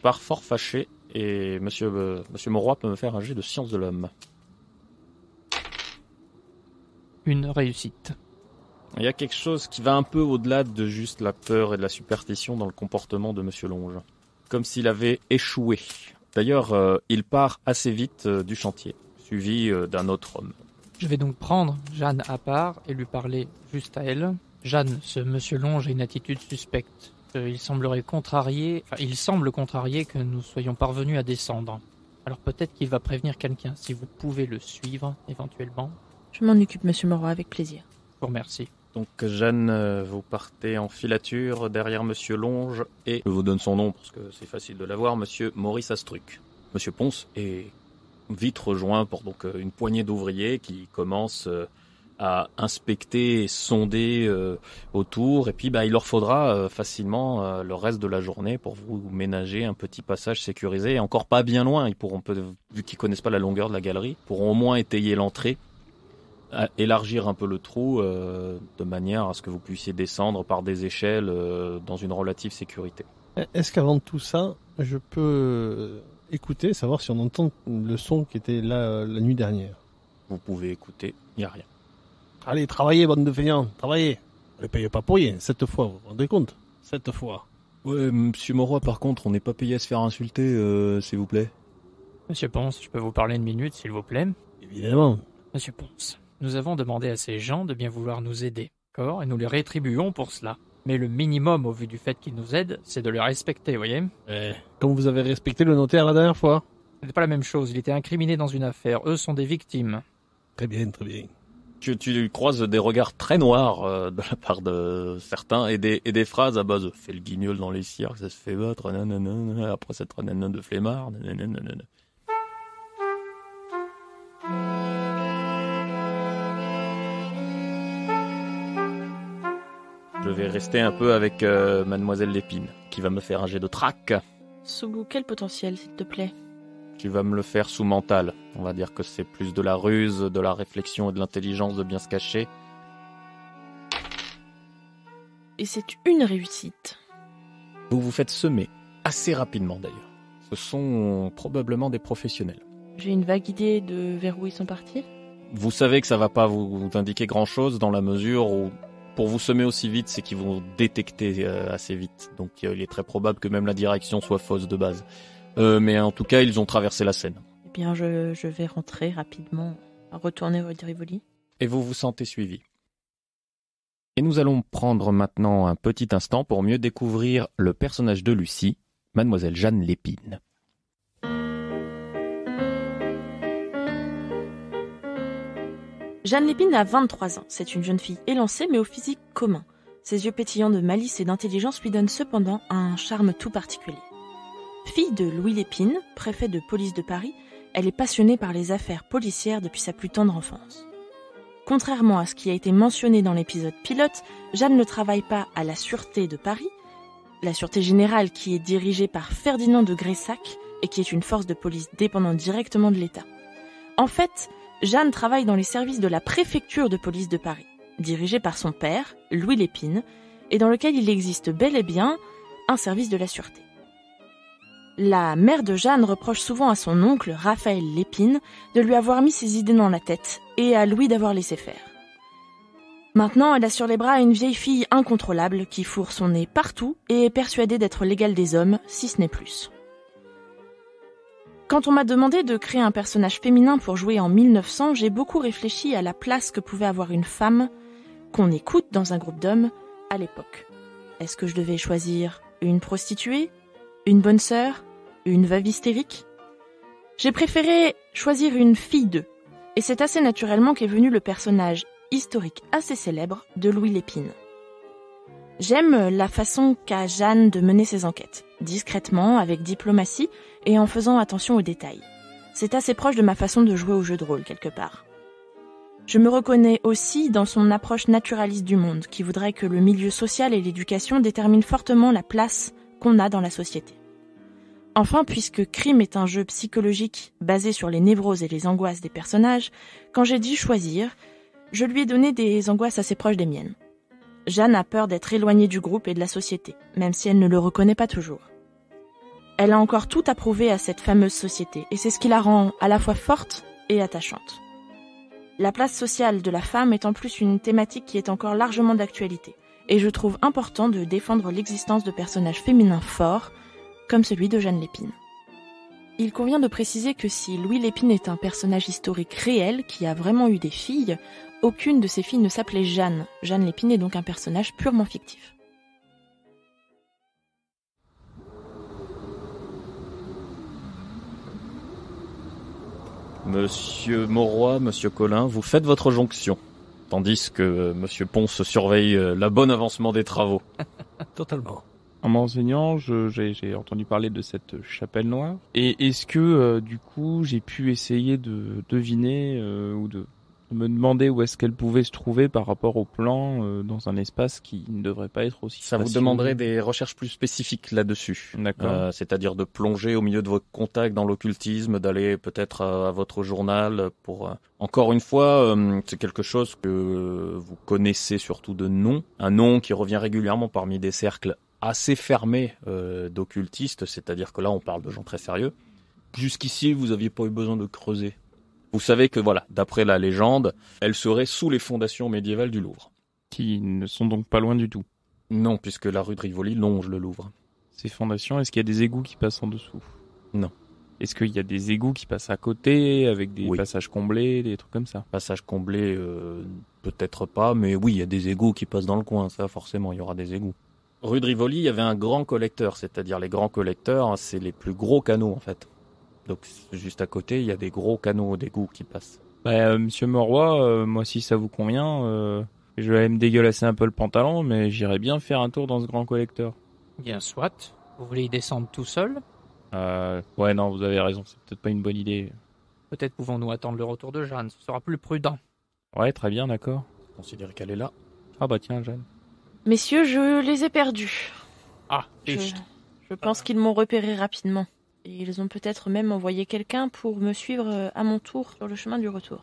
part fort fâché et Monsieur Mauroy peut me faire un jet de science de l'homme. Une réussite. Il y a quelque chose qui va un peu au-delà de juste la peur et de la superstition dans le comportement de Monsieur Longe. Comme s'il avait échoué. D'ailleurs, il part assez vite du chantier, suivi d'un autre homme. Je vais donc prendre Jeanne à part et lui parler juste à elle. Jeanne, ce monsieur Longe a une attitude suspecte. Il semble contrarié que nous soyons parvenus à descendre. Alors peut-être qu'il va prévenir quelqu'un. Si vous pouvez le suivre, éventuellement. Je m'en occupe, monsieur Moreau, avec plaisir. Je vous remercie. Donc Jeanne, vous partez en filature derrière Monsieur Longe et je vous donne son nom parce que c'est facile de l'avoir, Monsieur Maurice Astruc. Monsieur Ponce est vite rejoint pour donc une poignée d'ouvriers qui commencent à inspecter et sonder autour et puis il leur faudra facilement le reste de la journée pour vous ménager un petit passage sécurisé et encore pas bien loin. Ils pourront, vu qu'ils connaissent pas la longueur de la galerie, pourront au moins étayer l'entrée, élargir un peu le trou de manière à ce que vous puissiez descendre par des échelles dans une relative sécurité. Est-ce qu'avant tout ça, je peux écouter, savoir si on entend le son qui était là la nuit dernière? Vous pouvez écouter, il n'y a rien. Allez, travaillez, bande de feignants, travaillez. On les paye pas pour rien, 7 fois, vous vous rendez compte? 7 fois. Ouais, Monsieur Mauroy, par contre, on n'est pas payé à se faire insulter, s'il vous plaît. Monsieur Ponce, je peux vous parler une minute, s'il vous plaît? Évidemment. Monsieur Ponce, nous avons demandé à ces gens de bien vouloir nous aider, d'accord? Et nous les rétribuons pour cela. Mais le minimum, au vu du fait qu'ils nous aident, c'est de les respecter, vous voyez? Comme vous avez respecté le notaire la dernière fois. Ce n'est pas la même chose, il était incriminé dans une affaire. Eux sont des victimes. Très bien, très bien. Tu croises des regards très noirs de la part de certains et des phrases à base de « fais le guignol dans les cirques, ça se fait battre, nanana, après cette nanana de flemmard, nanana. » Je vais rester un peu avec Mademoiselle Lépine, qui va me faire un jet de trac. Sous quel potentiel, s'il te plaît? Tu vas me le faire sous mental. On va dire que c'est plus de la ruse, de la réflexion et de l'intelligence de bien se cacher. Et c'est une réussite. Vous vous faites semer, assez rapidement d'ailleurs. Ce sont probablement des professionnels. J'ai une vague idée de vers où ils sont partis. Vous savez que ça va pas vous indiquer grand-chose dans la mesure où, pour vous semer aussi vite, c'est qu'ils vont détecter assez vite. Donc il est très probable que même la direction soit fausse de base. Mais en tout cas, ils ont traversé la Seine. Eh bien, je vais rentrer rapidement, retourner rue de Rivoli. Et vous vous sentez suivi. Et nous allons prendre maintenant un petit instant pour mieux découvrir le personnage de Lucie, Mademoiselle Jeanne Lépine. Jeanne Lépine a 23 ans. C'est une jeune fille élancée mais au physique commun. Ses yeux pétillants de malice et d'intelligence lui donnent cependant un charme tout particulier. Fille de Louis Lépine, préfet de police de Paris, elle est passionnée par les affaires policières depuis sa plus tendre enfance. Contrairement à ce qui a été mentionné dans l'épisode pilote, Jeanne ne travaille pas à la Sûreté de Paris, la Sûreté Générale qui est dirigée par Ferdinand de Gressac et qui est une force de police dépendant directement de l'État. En fait, Jeanne travaille dans les services de la préfecture de police de Paris, dirigée par son père, Louis Lépine, et dans lequel il existe bel et bien un service de la Sûreté. La mère de Jeanne reproche souvent à son oncle, Raphaël Lépine, de lui avoir mis ses idées dans la tête et à Louis d'avoir laissé faire. Maintenant, elle a sur les bras une vieille fille incontrôlable qui fourre son nez partout et est persuadée d'être l'égale des hommes, si ce n'est plus. Quand on m'a demandé de créer un personnage féminin pour jouer en 1900, j'ai beaucoup réfléchi à la place que pouvait avoir une femme qu'on écoute dans un groupe d'hommes à l'époque. Est-ce que je devais choisir une prostituée, une bonne sœur, une veuve hystérique ? J'ai préféré choisir une fille d'eux, et c'est assez naturellement qu'est venu le personnage historique assez célèbre de Louis Lépine. J'aime la façon qu'a Jeanne de mener ses enquêtes, discrètement, avec diplomatie et en faisant attention aux détails. C'est assez proche de ma façon de jouer au jeu de rôle, quelque part. Je me reconnais aussi dans son approche naturaliste du monde, qui voudrait que le milieu social et l'éducation déterminent fortement la place qu'on a dans la société. Enfin, puisque Crime est un jeu psychologique basé sur les névroses et les angoisses des personnages, quand j'ai dû choisir, je lui ai donné des angoisses assez proches des miennes. Jeanne a peur d'être éloignée du groupe et de la société, même si elle ne le reconnaît pas toujours. Elle a encore tout à prouver à cette fameuse société, et c'est ce qui la rend à la fois forte et attachante. La place sociale de la femme est en plus une thématique qui est encore largement d'actualité, et je trouve important de défendre l'existence de personnages féminins forts, comme celui de Jeanne Lépine. Il convient de préciser que si Louis Lépine est un personnage historique réel qui a vraiment eu des filles, aucune de ces filles ne s'appelait Jeanne. Jeanne Lépine est donc un personnage purement fictif. Monsieur Mauroy, Monsieur Collin, vous faites votre jonction, tandis que Monsieur Ponce surveille la bonne avancement des travaux. Totalement. En m'enseignant, j'ai entendu parler de cette chapelle noire. Et est-ce que, du coup, j'ai pu essayer de deviner ou de me demander où est-ce qu'elle pouvait se trouver par rapport au plan dans un espace qui ne devrait pas être aussi Ça vous spacieux. demanderait des recherches plus spécifiques là-dessus. D'accord. C'est-à-dire de plonger au milieu de vos contacts dans l'occultisme, d'aller peut-être à votre journal pour... Encore une fois, c'est quelque chose que vous connaissez surtout de nom. Un nom qui revient régulièrement parmi des cercles assez fermés d'occultistes, c'est-à-dire que là on parle de gens très sérieux. Jusqu'ici, vous n'aviez pas eu besoin de creuser. Vous savez que voilà, d'après la légende, elle serait sous les fondations médiévales du Louvre. Qui ne sont donc pas loin du tout. Non, puisque la rue de Rivoli longe le Louvre. Ces fondations, est-ce qu'il y a des égouts qui passent en dessous? Non. Est-ce qu'il y a des égouts qui passent à côté, avec des Oui. passages comblés, des trucs comme ça? Passage comblé, peut-être pas, mais oui, il y a des égouts qui passent dans le coin, ça forcément, il y aura des égouts. Rue de Rivoli, il y avait un grand collecteur, c'est-à-dire les grands collecteurs, c'est les plus gros canaux en fait. Donc juste à côté, il y a des gros canaux d'égouts qui passent. Monsieur Mauroy, moi si ça vous convient, je vais aller me dégueulasser un peu le pantalon, mais j'irai bien faire un tour dans ce grand collecteur. Bien soit. Vous voulez y descendre tout seul? Ouais, non, vous avez raison, c'est peut-être pas une bonne idée. Peut-être pouvons-nous attendre le retour de Jeanne, ce sera plus prudent. Ouais, très bien, d'accord. Considérez qu'elle est là. Ah bah tiens, Jeanne. Messieurs, je les ai perdus. Ah, Je pense qu'ils m'ont repéré rapidement. Et ils ont peut-être même envoyé quelqu'un pour me suivre à mon tour sur le chemin du retour.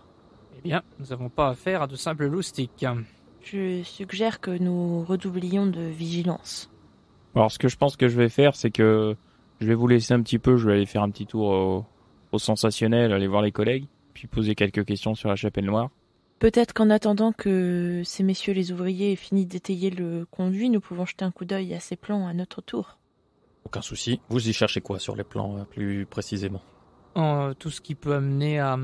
Eh bien, nous n'avons pas affaire à de simples loustiques. Je suggère que nous redoublions de vigilance. Alors ce que je pense que je vais faire, c'est que je vais vous laisser un petit peu, je vais aller faire un petit tour au sensationnel, aller voir les collègues, puis poser quelques questions sur la chapelle noire. Peut-être qu'en attendant que ces messieurs les ouvriers aient fini d'étayer le conduit, nous pouvons jeter un coup d'œil à ces plans à notre tour. Aucun souci. Vous y cherchez quoi sur les plans plus précisément? Tout ce qui peut amener à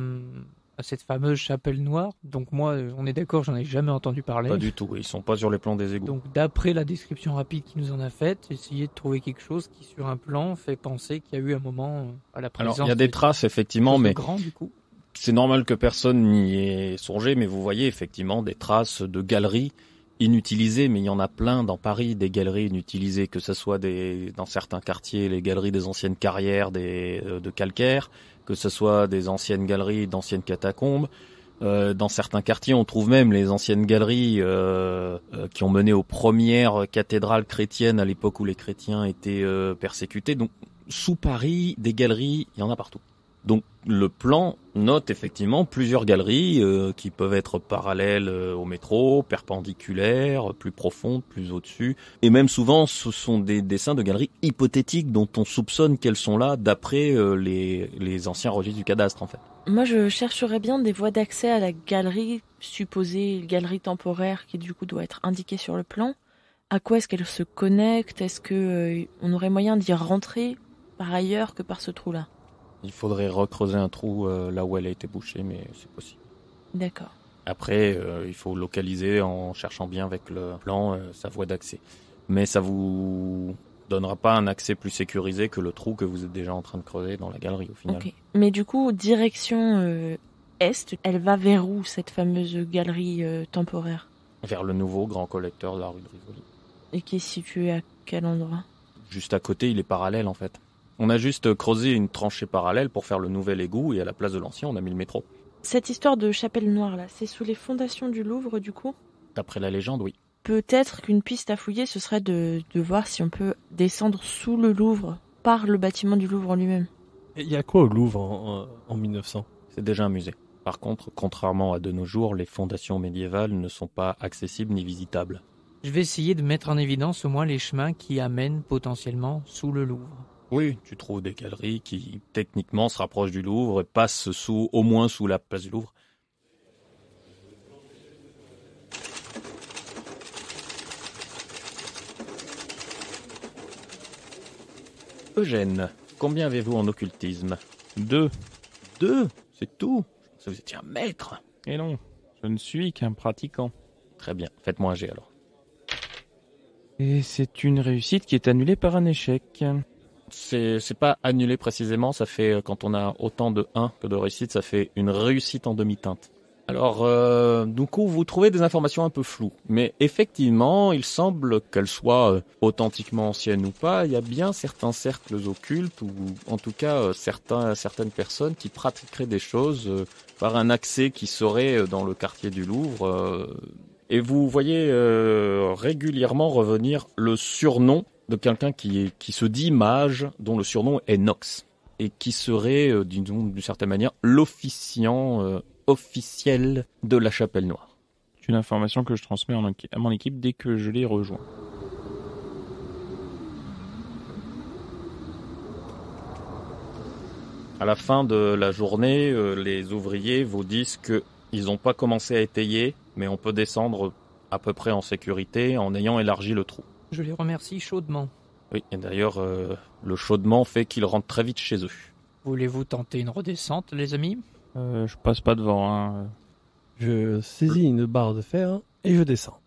cette fameuse chapelle noire. Donc moi, on est d'accord, j'en ai jamais entendu parler. Pas du tout, ils sont pas sur les plans des égouts. Donc d'après la description rapide qu'il nous en a faite, essayer de trouver quelque chose qui sur un plan fait penser qu'il y a eu un moment à la présence. Alors il y a des traces effectivement, mais grand du coup. C'est normal que personne n'y ait songé, mais vous voyez effectivement des traces de galeries inutilisées, mais il y en a plein dans Paris, des galeries inutilisées, que ce soit dans certains quartiers, les galeries des anciennes carrières de calcaire, que ce soit des anciennes galeries d'anciennes catacombes. Dans certains quartiers, on trouve même les anciennes galeries qui ont mené aux premières cathédrales chrétiennes à l'époque où les chrétiens étaient persécutés. Donc, sous Paris, des galeries, il y en a partout. Donc, le plan note effectivement plusieurs galeries qui peuvent être parallèles au métro, perpendiculaires, plus profondes, plus au-dessus. Et même souvent, ce sont des dessins de galeries hypothétiques dont on soupçonne qu'elles sont là d'après les anciens registres du cadastre, en fait. Moi, je chercherais bien des voies d'accès à la galerie, supposée galerie temporaire, qui du coup doit être indiquée sur le plan. À quoi est-ce qu'elle se connecte? Est-ce que on aurait moyen d'y rentrer par ailleurs que par ce trou-là? Il faudrait recreuser un trou là où elle a été bouchée, mais c'est possible. D'accord. Après, il faut localiser en cherchant bien avec le plan sa voie d'accès. Mais ça vous donnera pas un accès plus sécurisé que le trou que vous êtes déjà en train de creuser dans la galerie au final. Ok. Mais du coup, direction est, elle va vers où cette fameuse galerie temporaire? Vers le nouveau grand collecteur de la rue de Rivoli. Et qui est situé à quel endroit? Juste à côté, il est parallèle en fait. On a juste creusé une tranchée parallèle pour faire le nouvel égout et à la place de l'ancien, on a mis le métro. Cette histoire de chapelle noire là, c'est sous les fondations du Louvre du coup? D'après la légende, oui. Peut-être qu'une piste à fouiller, ce serait de voir si on peut descendre sous le Louvre, par le bâtiment du Louvre lui-même. Et il y a quoi au Louvre en 1900? C'est déjà un musée. Par contre, contrairement à de nos jours, les fondations médiévales ne sont pas accessibles ni visitables. Je vais essayer de mettre en évidence au moins les chemins qui amènent potentiellement sous le Louvre. Oui, tu trouves des galeries qui techniquement se rapprochent du Louvre et passent au moins sous la place du Louvre. Eugène, combien avez-vous en occultisme? 2. 2, c'est tout. Je pensais que vous étiez un maître. Et non, je ne suis qu'un pratiquant. Très bien, faites-moi un jet alors. Et c'est une réussite qui est annulée par un échec. C'est pas annulé précisément, ça fait, quand on a autant de 1 que de réussite, ça fait une réussite en demi-teinte. Alors, du coup, vous trouvez des informations un peu floues, mais effectivement, il semble qu'elles soient authentiquement anciennes ou pas, il y a bien certains cercles occultes, ou en tout cas certaines personnes qui pratiqueraient des choses par un accès qui serait dans le quartier du Louvre, et vous voyez régulièrement revenir le surnom de quelqu'un qui se dit mage, dont le surnom est Nox, et qui serait, d'une certaine manière, l'officiant officiel de la Chapelle Noire. C'est une information que je transmets à mon équipe dès que je les rejoins. À la fin de la journée, les ouvriers vous disent qu'ils n'ont pas commencé à étayer, mais on peut descendre à peu près en sécurité en ayant élargi le trou. Je les remercie chaudement. Oui, et d'ailleurs, le chaudement fait qu'ils rentrent très vite chez eux. Voulez-vous tenter une redescente, les amis? Je passe pas devant, hein. Je saisis une barre de fer et je descends.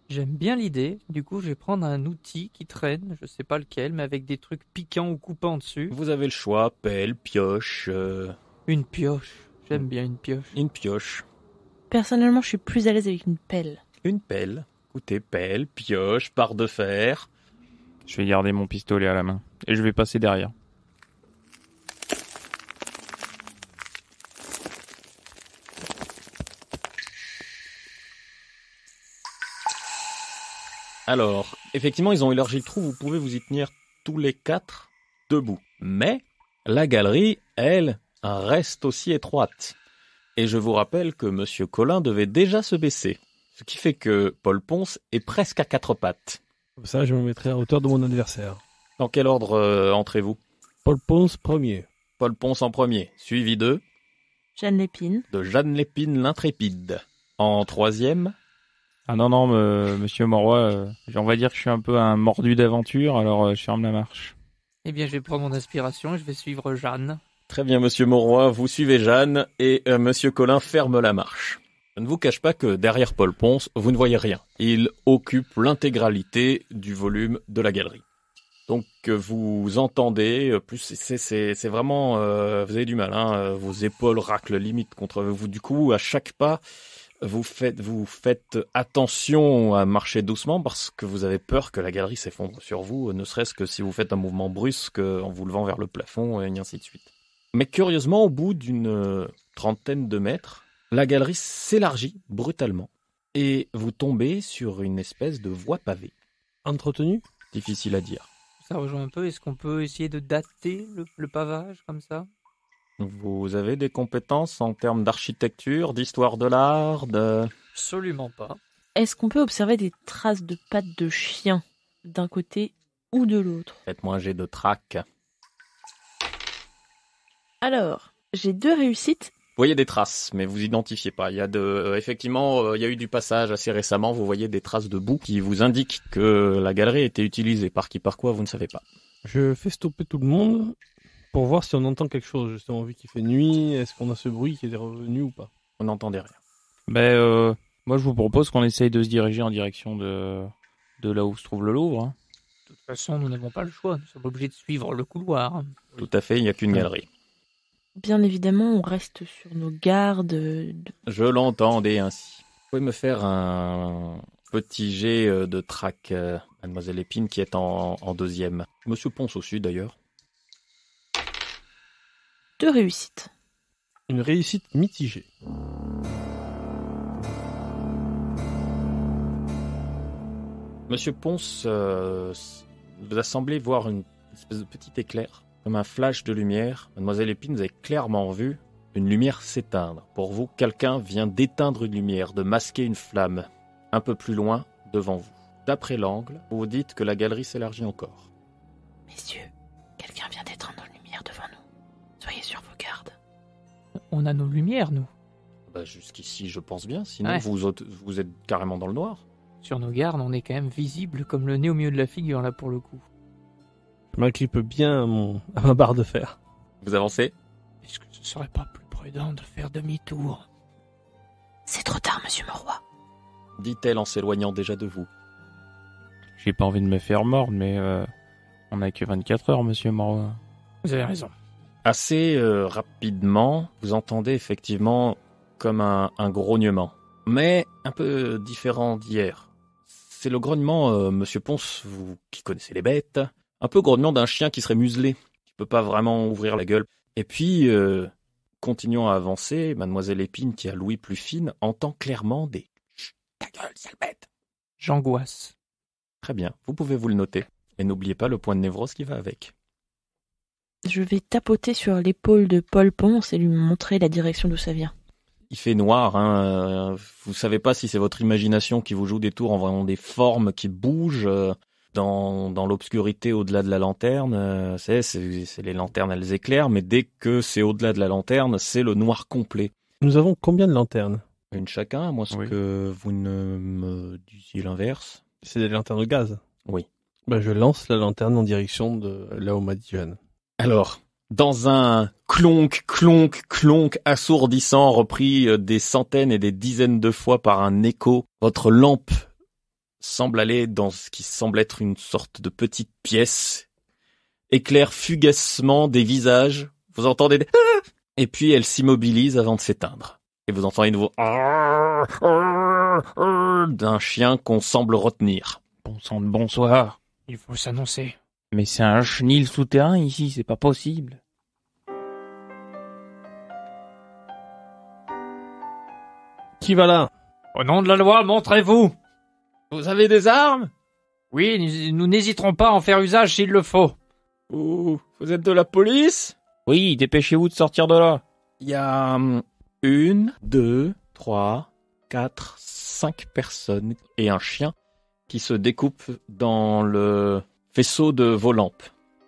J'aime bien l'idée. Du coup, je vais prendre un outil qui traîne, je sais pas lequel, mais avec des trucs piquants ou coupants dessus. Vous avez le choix, pelle, pioche... Une pioche. J'aime bien une pioche. Une pioche. Personnellement, je suis plus à l'aise avec une pelle. Une pelle. Écoutez, pelle, pioche, barre de fer... Je vais garder mon pistolet à la main. Et je vais passer derrière. Alors, effectivement, ils ont élargi le trou, vous pouvez vous y tenir tous les 4 debout. Mais la galerie, elle, reste aussi étroite. Et je vous rappelle que Monsieur Collin devait déjà se baisser. Ce qui fait que Paul Ponce est presque à 4 pattes. Comme ça, je me mettrai à hauteur de mon adversaire. Dans quel ordre entrez-vous? Paul Ponce premier. Paul Ponce en premier, suivi de Jeanne Lépine. Jeanne Lépine l'intrépide. En troisième, Ah non, monsieur Moroy, on va dire que je suis un peu un mordu d'aventure, alors je ferme la marche. Eh bien, je vais prendre mon inspiration et je vais suivre Jeanne. très bien Monsieur Mauroy, vous suivez Jeanne et Monsieur Collin ferme la marche. Je ne vous cache pas que derrière Paul Ponce, vous ne voyez rien. Il occupe l'intégralité du volume de la galerie. Donc vous entendez, plus c'est vraiment, vous avez du mal, hein, vos épaules raclent limite contre vous. Du coup, à chaque pas, vous faites attention à marcher doucement parce que vous avez peur que la galerie s'effondre sur vous, ne serait-ce que si vous faites un mouvement brusque en vous levant vers le plafond et ainsi de suite. Mais curieusement, au bout d'une trentaine de mètres, la galerie s'élargit brutalement et vous tombez sur une espèce de voie pavée. Entretenu? Difficile à dire. Ça rejoint un peu. Est-ce qu'on peut essayer de dater le pavage comme ça? Vous avez des compétences en termes d'architecture, d'histoire de l'art, Absolument pas. Est-ce qu'on peut observer des traces de pattes de chien d'un côté ou de l'autre? Faites-moi un jet de trac. Alors, j'ai 2 réussites. Vous voyez des traces, mais vous identifiez pas. Il y a effectivement, il y a eu du passage assez récemment. Vous voyez des traces de boue qui vous indiquent que la galerie a été utilisée. Par qui, par quoi, vous ne savez pas. Je fais stopper tout le monde pour voir si on entend quelque chose, justement, vu qu'il fait nuit. Est-ce qu'on a ce bruit qui est revenu ou pas? Vous n'entendez rien. Moi, je vous propose qu'on essaye de se diriger en direction de là où se trouve le Louvre. Hein. De toute façon, nous n'avons pas le choix. Nous sommes obligés de suivre le couloir. Tout à fait, il n'y a qu'une galerie. Bien évidemment, on reste sur nos gardes. Je l'entendais ainsi. Vous pouvez me faire un petit jet de trac, Mademoiselle Épine, qui est en deuxième. Monsieur Ponce aussi, d'ailleurs. 2 réussites. Une réussite mitigée. Monsieur Ponce vous a semblé voir une espèce de petit éclair, comme un flash de lumière. Mademoiselle Épine, vous avez clairement vu une lumière s'éteindre. Pour vous, quelqu'un vient d'éteindre une lumière, de masquer une flamme, un peu plus loin, devant vous. D'après l'angle, vous vous dites que la galerie s'élargit encore. Messieurs, quelqu'un vient d'éteindre une lumière devant nous. Soyez sur vos gardes. On a nos lumières, nous. Bah, jusqu'ici, je pense bien, sinon Ouais. vous êtes carrément dans le noir. Sur nos gardes, on est quand même visible comme le nez au milieu de la figure, là, pour le coup. Je m'agrippe bien à ma barre de fer. Vous avancez? Est-ce que ce serait pas plus prudent de faire demi-tour? C'est trop tard, monsieur Moroy. Dit-elle en s'éloignant déjà de vous. J'ai pas envie de me faire mordre, mais on a que 24 heures, monsieur Moreau. Vous avez raison. Assez rapidement, vous entendez effectivement comme un grognement, mais un peu différent d'hier. C'est le grognement, Monsieur Ponce, vous qui connaissez les bêtes, un peu grognement d'un chien qui serait muselé, qui peut pas vraiment ouvrir la gueule. Et puis, continuant à avancer, Mademoiselle Épine, qui a l'ouïe plus fine, entend clairement des « Chut, ta gueule, sale bête !» J'angoisse. Très bien, vous pouvez vous le noter. Et n'oubliez pas le point de névrose qui va avec. Je vais tapoter sur l'épaule de Paul Ponce et lui montrer la direction d'où ça vient. Il fait noir, hein. Vous savez pas si c'est votre imagination qui vous joue des tours en voyant des formes qui bougent dans l'obscurité au-delà de la lanterne. C'est les lanternes, elles éclairent, mais dès que c'est au-delà de la lanterne, c'est le noir complet. Nous avons combien de lanternes? Une chacun, à moins Oui. que vous ne me disiez l'inverse. C'est des lanternes de gaz. Oui. Ben, je lance la lanterne en direction de là où m'a dit Jeanne. Alors, dans un clonk, clonk, clonk assourdissant, repris des centaines et des dizaines de fois par un écho, votre lampe semble aller dans ce qui semble être une sorte de petite pièce, éclaire fugacement des visages, vous entendez des... Et puis elle s'immobilise avant de s'éteindre. Et vous entendez de nouveau d'un chien qu'on semble retenir. Bon sang de bonsoir. Il faut s'annoncer. Mais c'est un chenil souterrain ici, c'est pas possible. Qui va là? Au nom de la loi, montrez-vous! Vous avez des armes? Oui, nous n'hésiterons pas à en faire usage s'il le faut. Vous êtes de la police? Oui, dépêchez-vous de sortir de là. Il y a 1, 2, 3, 4, 5 personnes et un chien qui se découpent dans le faisceau de vos lampes.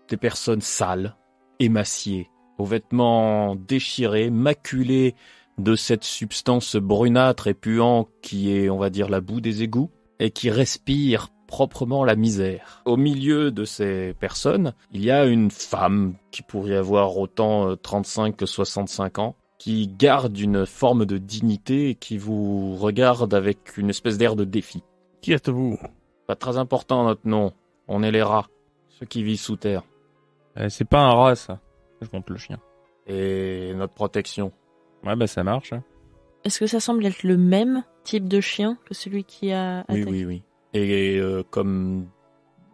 Des personnes sales, émaciées, aux vêtements déchirés, maculés de cette substance brunâtre et puant qui est, on va dire, la boue des égouts, et qui respire proprement la misère. Au milieu de ces personnes, il y a une femme qui pourrait avoir autant 35 que 65 ans, qui garde une forme de dignité et qui vous regarde avec une espèce d'air de défi. Qui êtes-vous? Pas très important notre nom, on est les rats. Ceux qui vivent sous terre. C'est pas un rat, ça. Je monte le chien. Et notre protection. Ouais, bah ça marche. Hein. Est-ce que ça semble être le même type de chien que celui qui a Oui, attaqué? oui. Et comme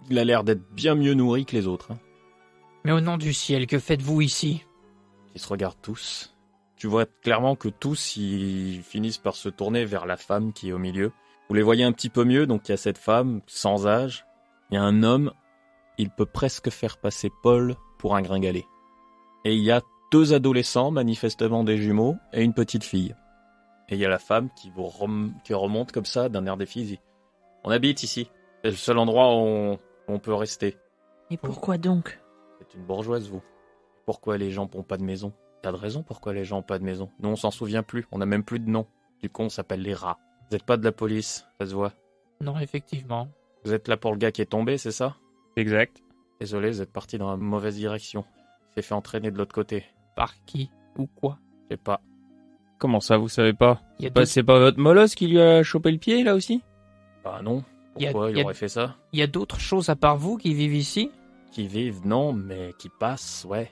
il a l'air d'être bien mieux nourri que les autres, hein. Mais au nom du ciel, que faites-vous ici? Ils se regardent tous. Tu vois clairement que tous, ils finissent par se tourner vers la femme qui est au milieu. Vous les voyez un petit peu mieux, donc il y a cette femme, sans âge. Il y a un homme, il peut presque faire passer Paul pour un gringalet. Et il y a 2 adolescents, manifestement des jumeaux, et une petite fille. Et il y a la femme qui remonte comme ça, d'un air défini. On habite ici. C'est le seul endroit où on peut rester. Et pourquoi donc? C'est une bourgeoise, vous. Pourquoi les gens n'ont pas de maison? T'as de raison pourquoi les gens n'ont pas de maison. Nous, on s'en souvient plus. On n'a même plus de nom. Du coup, on s'appelle les rats. Vous n'êtes pas de la police, ça se voit. Non, effectivement. Vous êtes là pour le gars qui est tombé, c'est ça? Exact. Désolé, vous êtes parti dans la mauvaise direction. Il s'est fait entraîner de l'autre côté. Par qui ou quoi? Je sais pas. Comment ça, vous savez pas? Il y a Bah, d'autres- c'est pas votre molosse qui lui a chopé le pied, là aussi? Bah non. Il y a- Pourquoi il il y a- aurait fait ça? il y a d'autres choses à part vous qui vivent ici? Qui vivent, non, mais qui passent, ouais.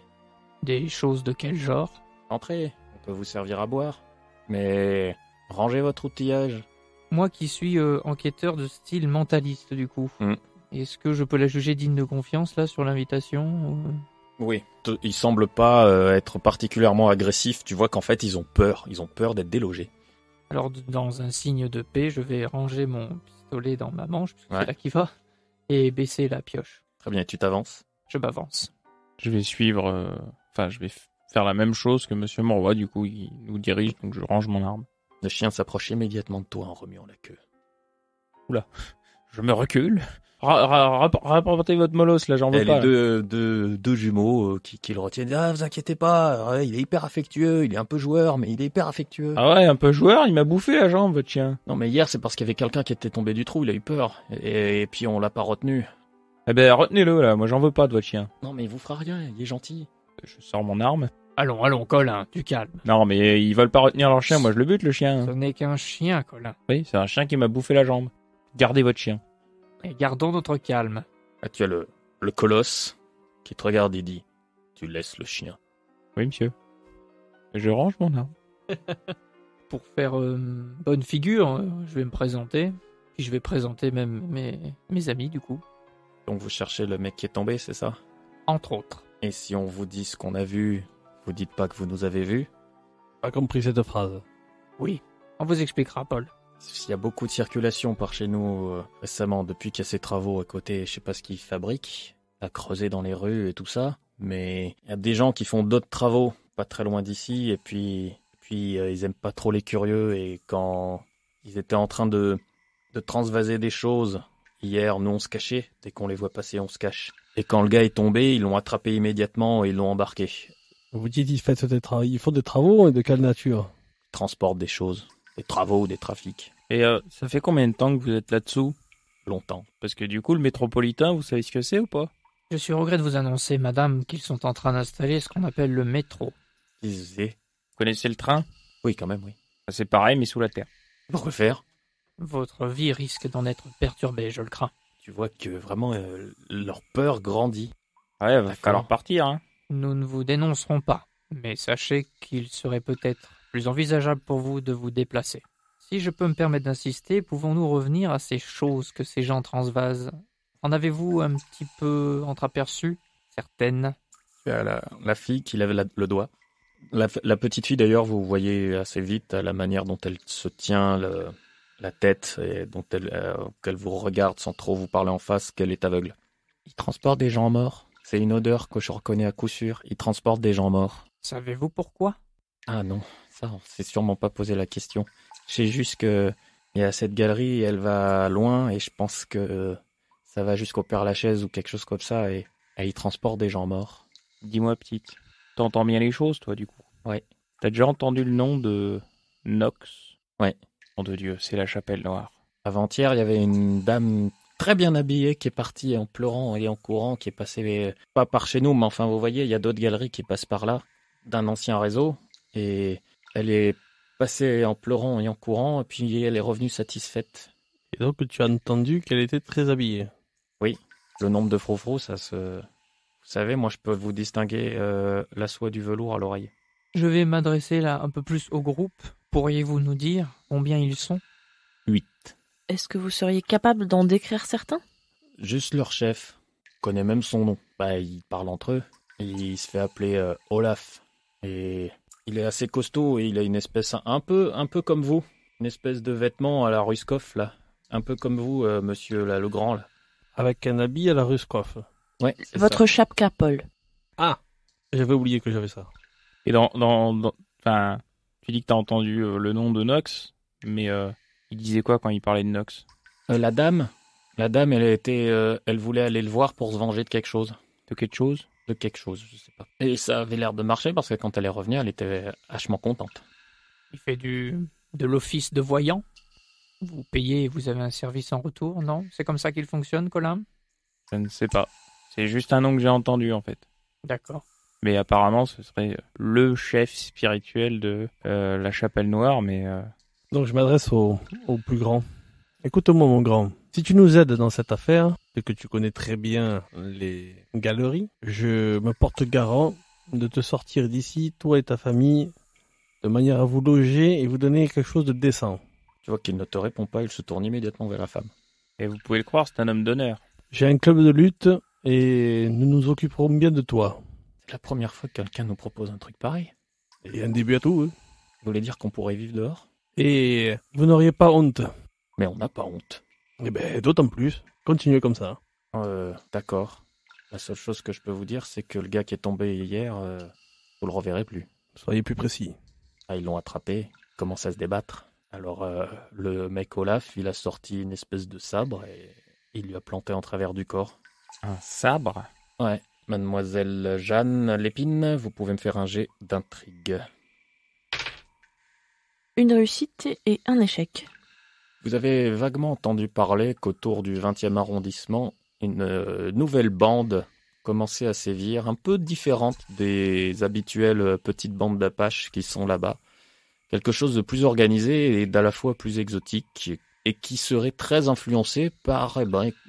Des choses de quel genre? Entrez, on peut vous servir à boire. Mais rangez votre outillage. Moi qui suis enquêteur de style mentaliste, du coup. Mm. Est-ce que je peux la juger digne de confiance, là, sur l'invitation? Oui. Ils semblent pas être particulièrement agressifs. Tu vois qu'en fait, ils ont peur. Ils ont peur d'être délogés. Alors, dans un signe de paix, je vais ranger mon pistolet dans ma manche, puisque Ouais. c'est là qui va, et baisser la pioche. Très bien, tu t'avances. Je m'avance. Je vais suivre... Enfin, je vais faire la même chose que Monsieur Monroy, du coup, il nous dirige, donc je range mon arme. Le chien s'approche immédiatement de toi en remuant la queue. Je me recule. Rapportez votre molosse, là, j'en veux Et pas. les deux jumeaux qui le retiennent. Ah, vous inquiétez pas, ouais, il est hyper affectueux, il est un peu joueur, mais il est hyper affectueux. Ah ouais, un peu joueur, il m'a bouffé la jambe, votre chien. Non, mais hier, c'est parce qu'il y avait quelqu'un qui était tombé du trou, il a eu peur. Et puis on l'a pas retenu. Eh ben, retenez-le, là, moi j'en veux pas de votre chien. Non, mais il vous fera rien, il est gentil. Je sors mon arme. Allons, Colin, du calme. Non, mais ils veulent pas retenir leur chien, moi je le bute, le chien. Ce n'est qu'un chien, Colin. Oui, c'est un chien qui m'a bouffé la jambe. Gardez votre chien. Et gardons notre calme. Ah, tu as le colosse qui te regarde et dit, tu laisses le chien. Oui, monsieur. Je range mon arme. Pour faire bonne figure, je vais me présenter. Puis je vais présenter même mes amis, du coup. Donc vous cherchez le mec qui est tombé, c'est ça? Entre autres. Et si on vous dit ce qu'on a vu, vous dites pas que vous nous avez vus? Pas compris cette phrase. Oui, on vous expliquera, Paul. Il y a beaucoup de circulation par chez nous récemment, depuis qu'il y a ces travaux à côté, je sais pas ce qu'ils fabriquent, à creuser dans les rues et tout ça, mais il y a des gens qui font d'autres travaux, pas très loin d'ici, et puis ils aiment pas trop les curieux, et quand ils étaient en train de transvaser des choses, hier, nous on se cachait, dès qu'on les voit passer, on se cache. Et quand le gars est tombé, ils l'ont attrapé immédiatement et ils l'ont embarqué. Vous dites ils font des travaux et de quelle nature? Ils transportent des choses, des travaux ou des trafics. Et ça fait combien de temps que vous êtes là-dessous? Longtemps. Parce que du coup, le métropolitain, vous savez ce que c'est ou pas? Je suis au regret de vous annoncer, madame, qu'ils sont en train d'installer ce qu'on appelle le métro. Vous connaissez le train? Oui, quand même, oui. C'est pareil, mais sous la terre. Pourquoi faire? Votre vie risque d'en être perturbée, je le crains. Tu vois que vraiment leur peur grandit. Ouais, va D'accord. falloir partir, hein. Nous ne vous dénoncerons pas, mais sachez qu'il serait peut-être plus envisageable pour vous de vous déplacer. Si je peux me permettre d'insister, pouvons-nous revenir à ces choses que ces gens transvasent? En avez-vous un petit peu entreaperçu certaines? Tu as la fille qui lève le doigt. La petite fille, d'ailleurs, vous voyez assez vite à la manière dont elle se tient la tête et dont qu'elle vous regarde sans trop vous parler en face, qu'elle est aveugle. Ils transportent des gens morts. C'est une odeur que je reconnais à coup sûr. Ils transportent des gens morts. Savez-vous pourquoi? Ah non, ça, on s'est sûrement pas posé la question. Je sais juste que il y a cette galerie, elle va loin et je pense que ça va jusqu'au Père-Lachaise ou quelque chose comme ça et ils transportent des gens morts. Dis-moi, petite, t'entends bien les choses, toi, du coup? Ouais. T'as déjà entendu le nom de Nox? Ouais. Nom de Dieu, c'est la Chapelle Noire. Avant-hier, il y avait une dame très bien habillée qui est partie en pleurant et en courant, qui est passée pas par chez nous, mais enfin, vous voyez, il y a d'autres galeries qui passent par là, d'un ancien réseau, et elle est passée en pleurant et en courant, et puis elle est revenue satisfaite. Et donc tu as entendu qu'elle était très habillée. Oui. Le nombre de froufrous, ça se... Vous savez, moi je peux vous distinguer la soie du velours à l'oreille. Je vais m'adresser là un peu plus au groupe. Pourriez-vous nous dire combien ils sont? 8. Est-ce que vous seriez capable d'en décrire certains? Juste leur chef. Je connais même son nom. Bah, ils parlent entre eux. Il se fait appeler Olaf. Et il est assez costaud et il a une espèce un peu comme vous. Une espèce de vêtement à la Ruskov, là. Un peu comme vous, monsieur là, le grand, là. Avec un habit à la Ruskov. Ouais, c'est Votre chapka, Paul. Ah, j'avais oublié que j'avais ça. Et enfin, tu dis que t'as entendu le nom de Nox, mais il disait quoi quand il parlait de Nox? La dame, elle voulait aller le voir pour se venger de quelque chose. De quelque chose? De quelque chose, je sais pas. Et ça avait l'air de marcher parce que quand elle est revenue, elle était vachement contente. Il fait de l'office de voyant. Vous payez et vous avez un service en retour, non? C'est comme ça qu'il fonctionne, Colin? Je ne sais pas. C'est juste un nom que j'ai entendu, en fait. D'accord. Mais apparemment, ce serait le chef spirituel de la Chapelle Noire, mais... Donc je m'adresse au plus grand. Écoute-moi mon grand, si tu nous aides dans cette affaire, et que tu connais très bien les galeries, je me porte garant de te sortir d'ici, toi et ta famille, de manière à vous loger et vous donner quelque chose de décent. Tu vois qu'il ne te répond pas, il se tourne immédiatement vers la femme. Et vous pouvez le croire, c'est un homme d'honneur. J'ai un club de lutte et nous nous occuperons bien de toi. C'est la première fois que quelqu'un nous propose un truc pareil. Et un début à tout. Hein. Vous voulez dire qu'on pourrait vivre dehors? Et vous n'auriez pas honte. Mais on n'a pas honte. Eh ben, d'autant plus. Continuez comme ça. D'accord. La seule chose que je peux vous dire, c'est que le gars qui est tombé hier, vous le reverrez plus. Soyez plus précis. Ah, ils l'ont attrapé, il commence à se débattre. Alors, le mec Olaf, il a sorti une espèce de sabre et il lui a planté en travers du corps. Un sabre? Ouais. Mademoiselle Jeanne Lépine, vous pouvez me faire un jet d'intrigue. Une réussite et un échec. Vous avez vaguement entendu parler qu'autour du 20e arrondissement, une nouvelle bande commençait à sévir, un peu différente des habituelles petites bandes d'Apaches qui sont là-bas. Quelque chose de plus organisé et d'à la fois plus exotique, et qui serait très influencé par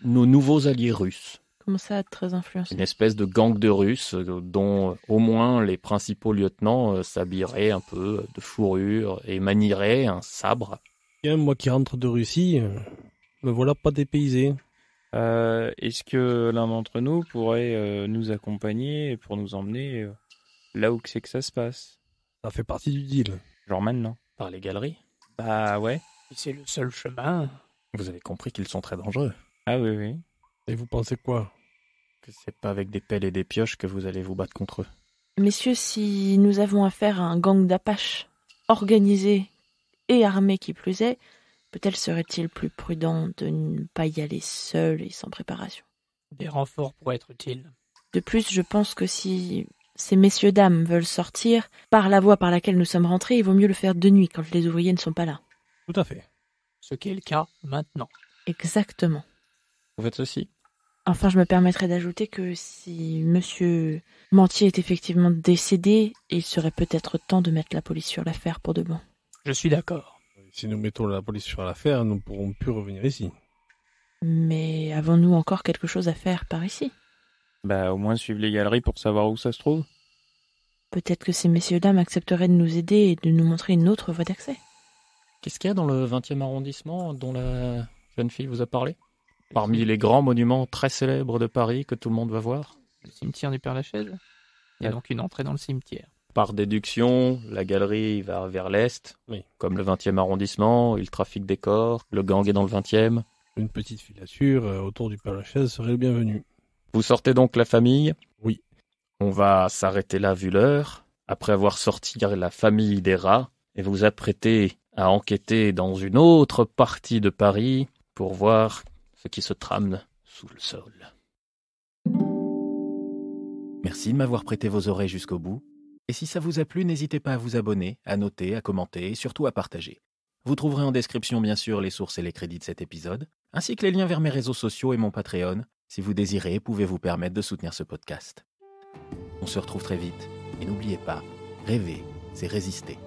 nos nouveaux alliés russes. Comment ça, très influencé? Une espèce de gang de Russes dont au moins les principaux lieutenants s'habilleraient un peu de fourrure et manieraient un sabre. Bien, moi qui rentre de Russie, me voilà pas dépaysé. Est-ce que l'un d'entre nous pourrait nous accompagner pour nous emmener là où c'est que ça se passe? Ça fait partie du deal. Genre maintenant? Par les galeries. Bah ouais. Si c'est le seul chemin. Vous avez compris qu'ils sont très dangereux. Ah oui, oui. Et vous pensez quoi? Que c'est pas avec des pelles et des pioches que vous allez vous battre contre eux. Messieurs, si nous avons affaire à un gang d'Apaches organisé et armé qui plus est, peut-être serait-il plus prudent de ne pas y aller seul et sans préparation. Des renforts pourraient être utiles. De plus, je pense que si ces messieurs-dames veulent sortir par la voie par laquelle nous sommes rentrés, il vaut mieux le faire de nuit quand les ouvriers ne sont pas là. Tout à fait. Ce qui est le cas maintenant. Exactement. Vous faites ceci? Enfin, je me permettrai d'ajouter que si Monsieur Mantier est effectivement décédé, il serait peut-être temps de mettre la police sur l'affaire pour de bon. Je suis d'accord. Si nous mettons la police sur l'affaire, nous ne pourrons plus revenir ici. Mais avons-nous encore quelque chose à faire par ici? Bah au moins suivre les galeries pour savoir où ça se trouve. Peut-être que ces messieurs-dames accepteraient de nous aider et de nous montrer une autre voie d'accès. Qu'est-ce qu'il y a dans le 20e arrondissement dont la jeune fille vous a parlé? Parmi les grands monuments très célèbres de Paris que tout le monde va voir? Le cimetière du Père-Lachaise. Il y a donc une entrée dans le cimetière. Par déduction, la galerie va vers l'est, Oui. Comme le 20e arrondissement, il trafique des corps, le gang est dans le 20e. Une petite filature autour du Père-Lachaise serait le bienvenu. Vous sortez donc la famille? Oui. On va s'arrêter là vu l'heure, après avoir sorti la famille des rats, et vous apprêter à enquêter dans une autre partie de Paris pour voir ce qui se trame sous le sol. Merci de m'avoir prêté vos oreilles jusqu'au bout. Et si ça vous a plu, n'hésitez pas à vous abonner, à noter, à commenter et surtout à partager. Vous trouverez en description bien sûr les sources et les crédits de cet épisode, ainsi que les liens vers mes réseaux sociaux et mon Patreon. Si vous désirez, pouvez vous permettre de soutenir ce podcast. On se retrouve très vite, et n'oubliez pas, rêver, c'est résister.